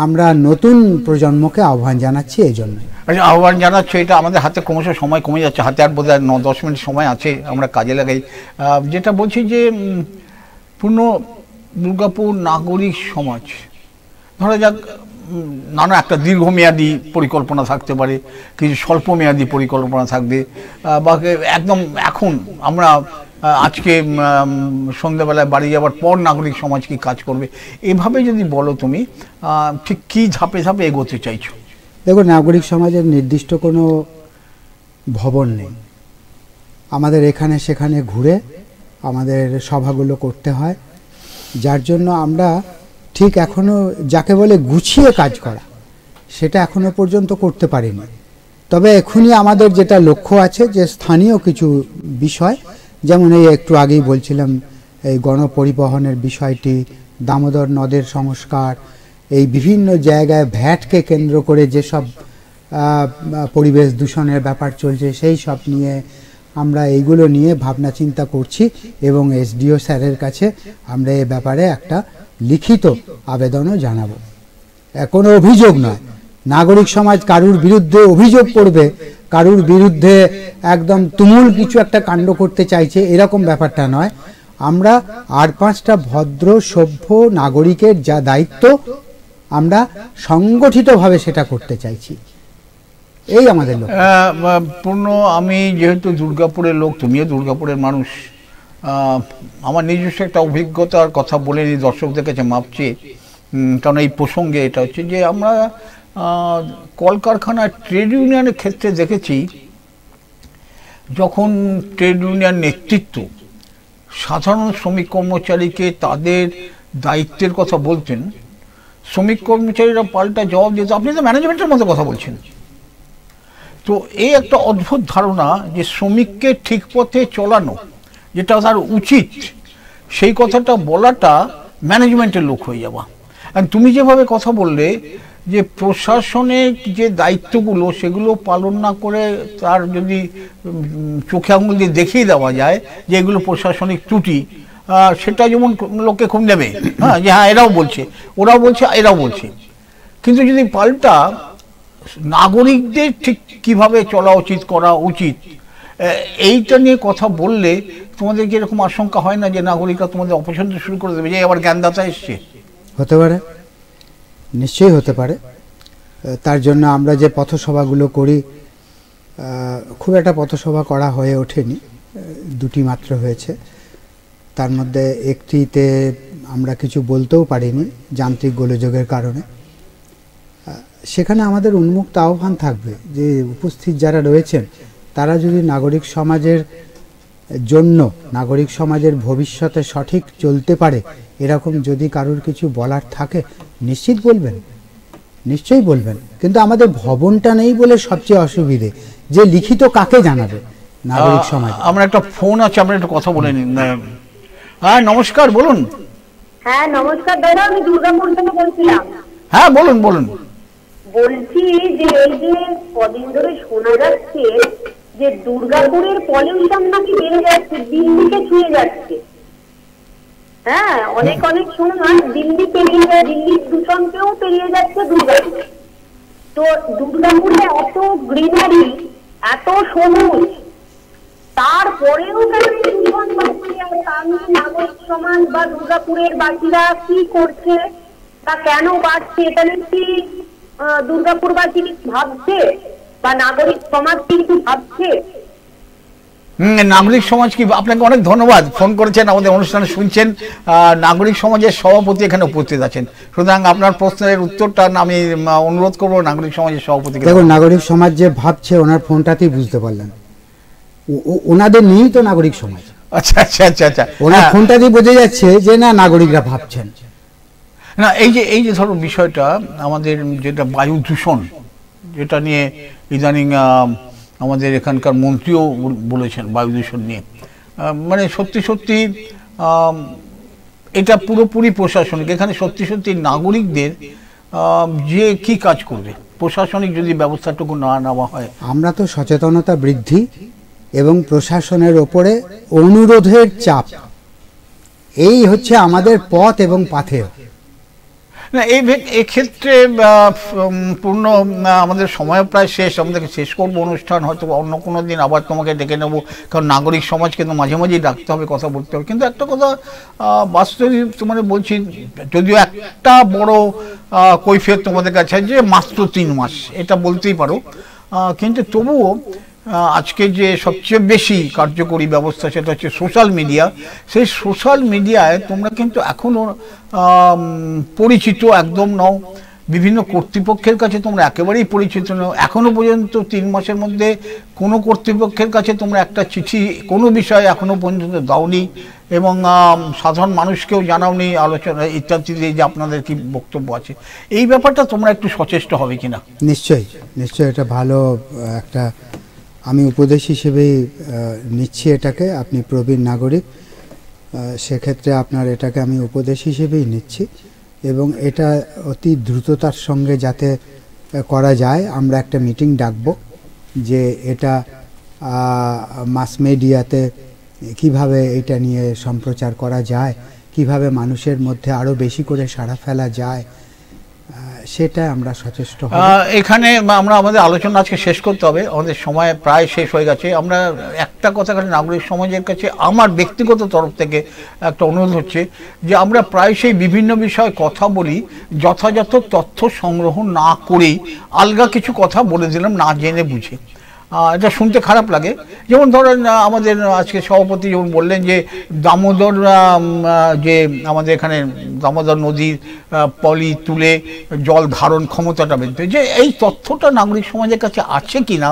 আমরা নতুন প্রজন্মকে আহ্বান জানাচ্ছি এই জন্য। আচ্ছা, আহ্বান জানাচ্ছি, এটা আমাদের হাতে ক্রমশ সময় কমে যাচ্ছে, হাতে আর বোধহয় 9-10 মিনিট সময় আছে, আমরা কাজে লাগাই। যেটা বলছি যে পূর্ণ দুর্গাপুর নাগরিক সমাজ, ধরা যাক নানা একটা দীর্ঘমেয়াদী পরিকল্পনা থাকতে পারে, কিছু স্বল্পমেয়াদী পরিকল্পনা থাকবে, বা একদম এখন আমরা আজকে সন্ধ্যাবেলায় বাড়ি যাওয়ার পর নাগরিক সমাজ কি কাজ করবে, এভাবে যদি বলো তুমি, ঠিক কী ধাপে ধাপে এগোতে চাইছো? দেখো, নাগরিক সমাজের নির্দিষ্ট কোনো ভবন নেই। আমাদের এখানে সেখানে ঘুরে আমাদের সভাগুলো করতে হয়, যার জন্য আমরা ঠিক এখনো যাকে বলে গুছিয়ে কাজ করা, সেটা এখনো পর্যন্ত করতে পারিনি। তবে এখনই আমাদের যেটা লক্ষ্য আছে যে স্থানীয় কিছু বিষয়, যেমন এই একটু আগেই বলছিলাম এই গণপরিবহনের বিষয়টি, দামোদর নদের সংস্কার, এই বিভিন্ন জায়গায় ভ্যাটকে কেন্দ্র করে যেসব পরিবেশ দূষণের ব্যাপার চলছে, সেই সব নিয়ে আমরা এইগুলো নিয়ে ভাবনা চিন্তা করছি এবং এসডিও স্যারের কাছে আমরা এ ব্যাপারে একটা লিখিত আবেদনও জানাবো। কোনো অভিযোগ নয়, নাগরিক সমাজ কারুর বিরুদ্ধে অভিযোগ করবে, কারুর বিরুদ্ধে একদম তুমুল কিছু একটা কাণ্ড করতে চাইছে, এরকম ব্যাপারটা নয়। আমরা আর 5টা ভদ্র সভ্য নাগরিকের যা দায়িত্ব, আমরা সংগঠিতভাবে সেটা করতে চাইছি, এই আমাদের লোক। পূর্ণ, আমি যেহেতু দুর্গাপুরের লোক, তুমিও দুর্গাপুরের মানুষ, আমার নিজস্ব একটা অভিজ্ঞতার কথা বলে নিই দর্শকদের কাছে মাপ চেয়ে, কারণ এই প্রসঙ্গে এটা হচ্ছে যে আমরা কলকারখানা ট্রেড ইউনিয়নের ক্ষেত্রে দেখেছি, যখন ট্রেড ইউনিয়ন নেতৃত্ব সাধারণ শ্রমিক কর্মচারীকে তাদের দায়িত্বের কথা বলতেন, শ্রমিক কর্মচারীরা পাল্টা জবাব দিত, আপনি তো ম্যানেজমেন্টের মতো কথা বলছেন। তো এই একটা অদ্ভুত ধারণা যে শ্রমিককে ঠিক পথে চলানো যেটা তার উচিত, সেই কথাটা বলাটা ম্যানেজমেন্টের লোক হয়ে যাওয়া। আর তুমি যেভাবে কথা বললে যে প্রশাসনের যে দায়িত্বগুলো সেগুলো পালন না করে তার যদি চোখে আঙুল দিয়ে দেখিয়ে দেওয়া যায় যে এগুলো প্রশাসনিক ত্রুটি, সেটা যেমন লোকে খুব নেবে, হ্যাঁ, যে হ্যাঁ এরাও বলছে, ওরাও বলছে, এরাও বলছে। কিন্তু যদি পাল্টা নাগরিকদের ঠিক কিভাবে চলা উচিত, করা উচিত, এইটা নিয়ে কথা বললে তোমাদের কি এরকম আশঙ্কা হয় না যে নাগরিকরা তোমাদের অপছন্দ শুরু করে দেবে, যে আবার জ্ঞানদাতা এসছে? হতে পারে, নিশ্চয়ই হতে পারে। তার জন্য আমরা যে পথসভাগুলো করি খুব একটা পথসভা করা হয়ে ওঠেনি, দুটি মাত্র হয়েছে। তার মধ্যে একটিতে আমরা কিছু বলতেও পারিনি যান্ত্রিক গোলযোগের কারণে। সেখানে আমাদের উন্মুক্ত আহ্বান থাকবে যে উপস্থিত যারা রয়েছেন তারা যদি নাগরিক সমাজের জন্য, নাগরিক সমাজের ভবিষ্যতে সঠিক চলতে পারে এরকম যদি কারোর কিছু বলার থাকে নিশ্চিত বলবেন, নিশ্চয়ই বলবেন। কিন্তু আমাদের ভবনটা নেই বলে সবচেয়ে অসুবিধে, যে লিখিত কাকে জানাবে নাগরিক সমাজ। আমরা একটা ফোন আছে, আমরা একটু কথা বলে নিন। হ্যাঁ নমস্কার, বলুন। হ্যাঁ নমস্কার দাদা, আমি দুর্গাপুর থেকে বলছিলাম। হ্যাঁ বলুন বলুন। বলছি যে এই যে কদিন ধরে শোনা যাচ্ছে যে দুর্গাপুরের পলিউশন নাকি বেড়ে যাচ্ছে, দিল্লিকে ছুঁয়ে যাচ্ছে। হ্যাঁ অনেক অনেক শুনলাম দিল্লি পেরিয়ে যায়, দিল্লির দূষণকেও পেরিয়ে যাচ্ছে দুর্গাপুর। তো দুর্গাপুরে এত গ্রিনারি, এত সবুজ, তারপরেও কেন দূষণ বাড়ছে? আর তার নাগরিক সমাজ বা দুর্গাপুরের বাসীরা কি করছে, তা কেন বাড়ছে, এটা কি দুর্গাপুরবাসী ভাবছে বা নাগরিক সমাজ কিন্তু ভাবছে? নাগরিক সমাজ কি, আপনাকে অনেক ধন্যবাদ, ফোন করেছেন, আমাদের অনুষ্ঠানে শুনছেন। নাগরিক সমাজের সভাপতি এখানে উপস্থিত আছেন, সুতরাং আপনার প্রশ্নের উত্তরটা আমি অনুরোধ করবো নাগরিক সমাজের সভাপতি। দেখুন, নাগরিক সমাজ যে ভাবছে ওনার ফোনটাতেই বুঝতে পারলেন, ওনাদের নিয়েই তো নাগরিক সমাজ। আচ্ছা আচ্ছা আচ্ছা আচ্ছা, ওনার ফোনটাতেই বোঝা যাচ্ছে যে না, নাগরিকরা ভাবছেন। না এই যে ধরো বিষয়টা আমাদের যেটা বায়ু দূষণ, যেটা নিয়ে ইদানিং আমাদের এখানকার মন্ত্রীও বলেছেন বায়ু দূষণ নিয়ে, মানে সত্যি সত্যি এটা পুরোপুরি প্রশাসনিক, এখানে সত্যি সত্যি নাগরিকদের যে কি কাজ করবে, প্রশাসনিক যদি ব্যবস্থাটুকু না নেওয়া হয়। আমরা তো সচেতনতা বৃদ্ধি এবং প্রশাসনের ওপরে অনুরোধের চাপ, এই হচ্ছে আমাদের পথ এবং পাথেয়। না এই ক্ষেত্রে পূর্ণ আমাদের সময় প্রায় শেষ, আমাদেরকে শেষ করবো অনুষ্ঠান, হয়তো অন্য কোনো দিন আবার তোমাকে ডেকে নেবো, কারণ নাগরিক সমাজকে তো মাঝে মাঝেই ডাকতে হবে, কথা বলতে হবে। কিন্তু একটা কথা বাস্তবিক তোমার বলছি, যদিও একটা বড় কৈফিয়ত তোমাদের কাছে যে মাত্র 3 মাস, এটা বলতেই পারো, কিন্তু তবুও আজকে যে সবচেয়ে বেশি কার্যকরী ব্যবস্থা সেটা হচ্ছে সোশ্যাল মিডিয়া। সেই সোশ্যাল মিডিয়ায় তোমরা কিন্তু এখনও পরিচিত একদম নও, বিভিন্ন কর্তৃপক্ষের কাছে তোমরা একেবারেই পরিচিত নও। এখনও পর্যন্ত 3 মাসের মধ্যে কোনো কর্তৃপক্ষের কাছে তোমরা একটা চিঠি কোনো বিষয়ে এখনও পর্যন্ত দাওনি, এবং সাধারণ মানুষকেও জানাওনি আলোচনা ইত্যাদিতে যে আপনাদের কি বক্তব্য আছে। এই ব্যাপারটা তোমরা একটু সচেষ্ট হবে কিনা? নিশ্চয়ই নিশ্চয়ই, এটা ভালো একটা, আমি উপদেশ হিসেবেই নিচ্ছি এটাকে। আপনি প্রবীণ নাগরিক, সেক্ষেত্রে আপনার এটাকে আমি উপদেশ হিসেবেই নিচ্ছি, এবং এটা অতি দ্রুততার সঙ্গে যাতে করা যায়, আমরা একটা মিটিং ডাকব যে এটা মাস মিডিয়াতে কিভাবে এটা নিয়ে সম্প্রচার করা যায়, কিভাবে মানুষের মধ্যে আরও বেশি করে সাড়া ফেলা যায়, সেটা আমরা সচেষ্ট হব। এখানে আমরা আমাদের আলোচনা আজকে শেষ করতে হবে, আমাদের সময় প্রায় শেষ হয়ে গেছে। আমরা একটা কথা নাগরিক সমাজের কাছে আমার ব্যক্তিগত তরফ থেকে একটা অনুরোধ হচ্ছে যে আমরা প্রায়শই বিভিন্ন বিষয়ে কথা বলি, যথাযথ তথ্য সংগ্রহ না করেই আলগা কিছু কথা বলে দিলাম না জেনে বুঝে। এটা শুনতে খারাপ লাগে। যেমন ধরেন আমাদের আজকে সভাপতি যেমন বললেন যে দামোদর, যে আমাদের এখানে দামোদর নদীর পলি তুলে জল ধারণ ক্ষমতাটা বৃদ্ধি, যে এই তথ্যটা নাগরিক সমাজের কাছে আছে কি না,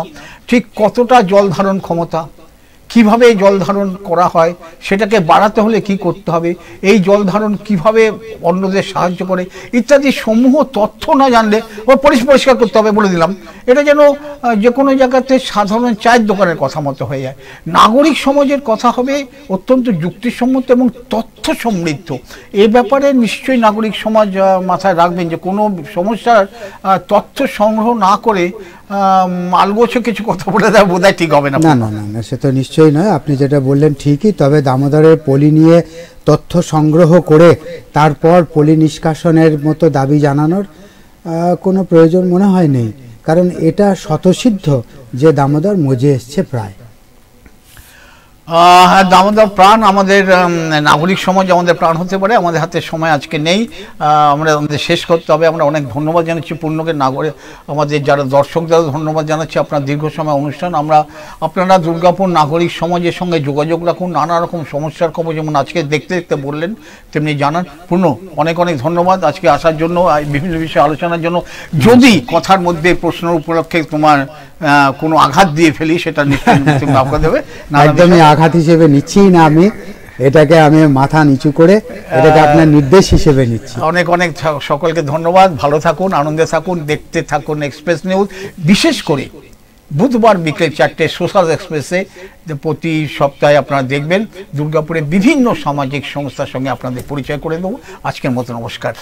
ঠিক কতটা জল ধারণ ক্ষমতা, কিভাবে জল ধারণ করা হয়, সেটাকে বাড়াতে হলে কি করতে হবে, এই জল ধারণ কিভাবে অন্যদের সাহায্য করে ইত্যাদি সমূহ তথ্য না জানলে ও পরিষ্কার করতে হবে বলে দিলাম। এটা যেন যে কোনো জায়গাতে সাধারণ চায়ের দোকানের কথা মতো হয়ে যায়। নাগরিক সমাজের কথা হবে অত্যন্ত যুক্তিসম্মত এবং তথ্য সমৃদ্ধ। এ ব্যাপারে নিশ্চয়ই নাগরিক সমাজ মাথায় রাখবেন যে কোনো সমস্যার তথ্য সংগ্রহ না করে আলগোছে কিছু কথা বলে দেওয়া বোধহয় ঠিক হবে না। না না না না, সে তো নিশ্চয়ই নয়, আপনি যেটা বললেন ঠিকই। তবে দামোদরের পলি নিয়ে তথ্য সংগ্রহ করে তারপর পলি নিষ্কাশনের মতো দাবি জানানোর কোনো প্রয়োজন মনে হয় নেই, কারণ এটা স্বতঃসিদ্ধ যে দামোদর মজে এসছে প্রায়। হ্যাঁ, দামোদর প্রাণ আমাদের নাগরিক সমাজ আমাদের প্রাণ হতে পারে। আমাদের হাতে সময় আজকে নেই, আমরা আমাদের শেষ করতে হবে। আমরা অনেক ধন্যবাদ জানাচ্ছি পূর্ণকে, নাগরিক আমাদের যারা দর্শকদের ধন্যবাদ জানাচ্ছি আপনার দীর্ঘ সময় অনুষ্ঠান। আপনারা দুর্গাপুর নাগরিক সমাজের সঙ্গে যোগাযোগ রাখুন, নানা রকম সমস্যার খবর যেমন আজকে দেখতে দেখতে বললেন তেমনি জানান। পূর্ণ অনেক অনেক ধন্যবাদ আজকে আসার জন্য, বিভিন্ন বিষয়ে আলোচনার জন্য। যদি কথার মধ্যে প্রশ্নের উপলক্ষে তোমার কোনো আঘাত দিয়ে ফেলি সেটা নিশ্চয়ই তুমি মাফ দেবে। একদমই আঘাত হিসেবে নিচ্ছি না, আমি এটাকে আমি মাথা নিচু করে এটাকে আপনার নির্দেশ হিসেবে নিচ্ছি। অনেক অনেক সকলকে ধন্যবাদ। ভালো থাকুন, আনন্দে থাকুন, দেখতে থাকুন এক্সপ্রেস নিউজ। বিশেষ করে বুধবার বিকেল 4টে সোশ্যাল এক্সপ্রেসে প্রতি সপ্তাহে আপনারা দেখবেন দুর্গাপুরের বিভিন্ন সামাজিক সংস্থার সঙ্গে আপনাদের পরিচয় করে দেবো। আজকের মতো নমস্কার।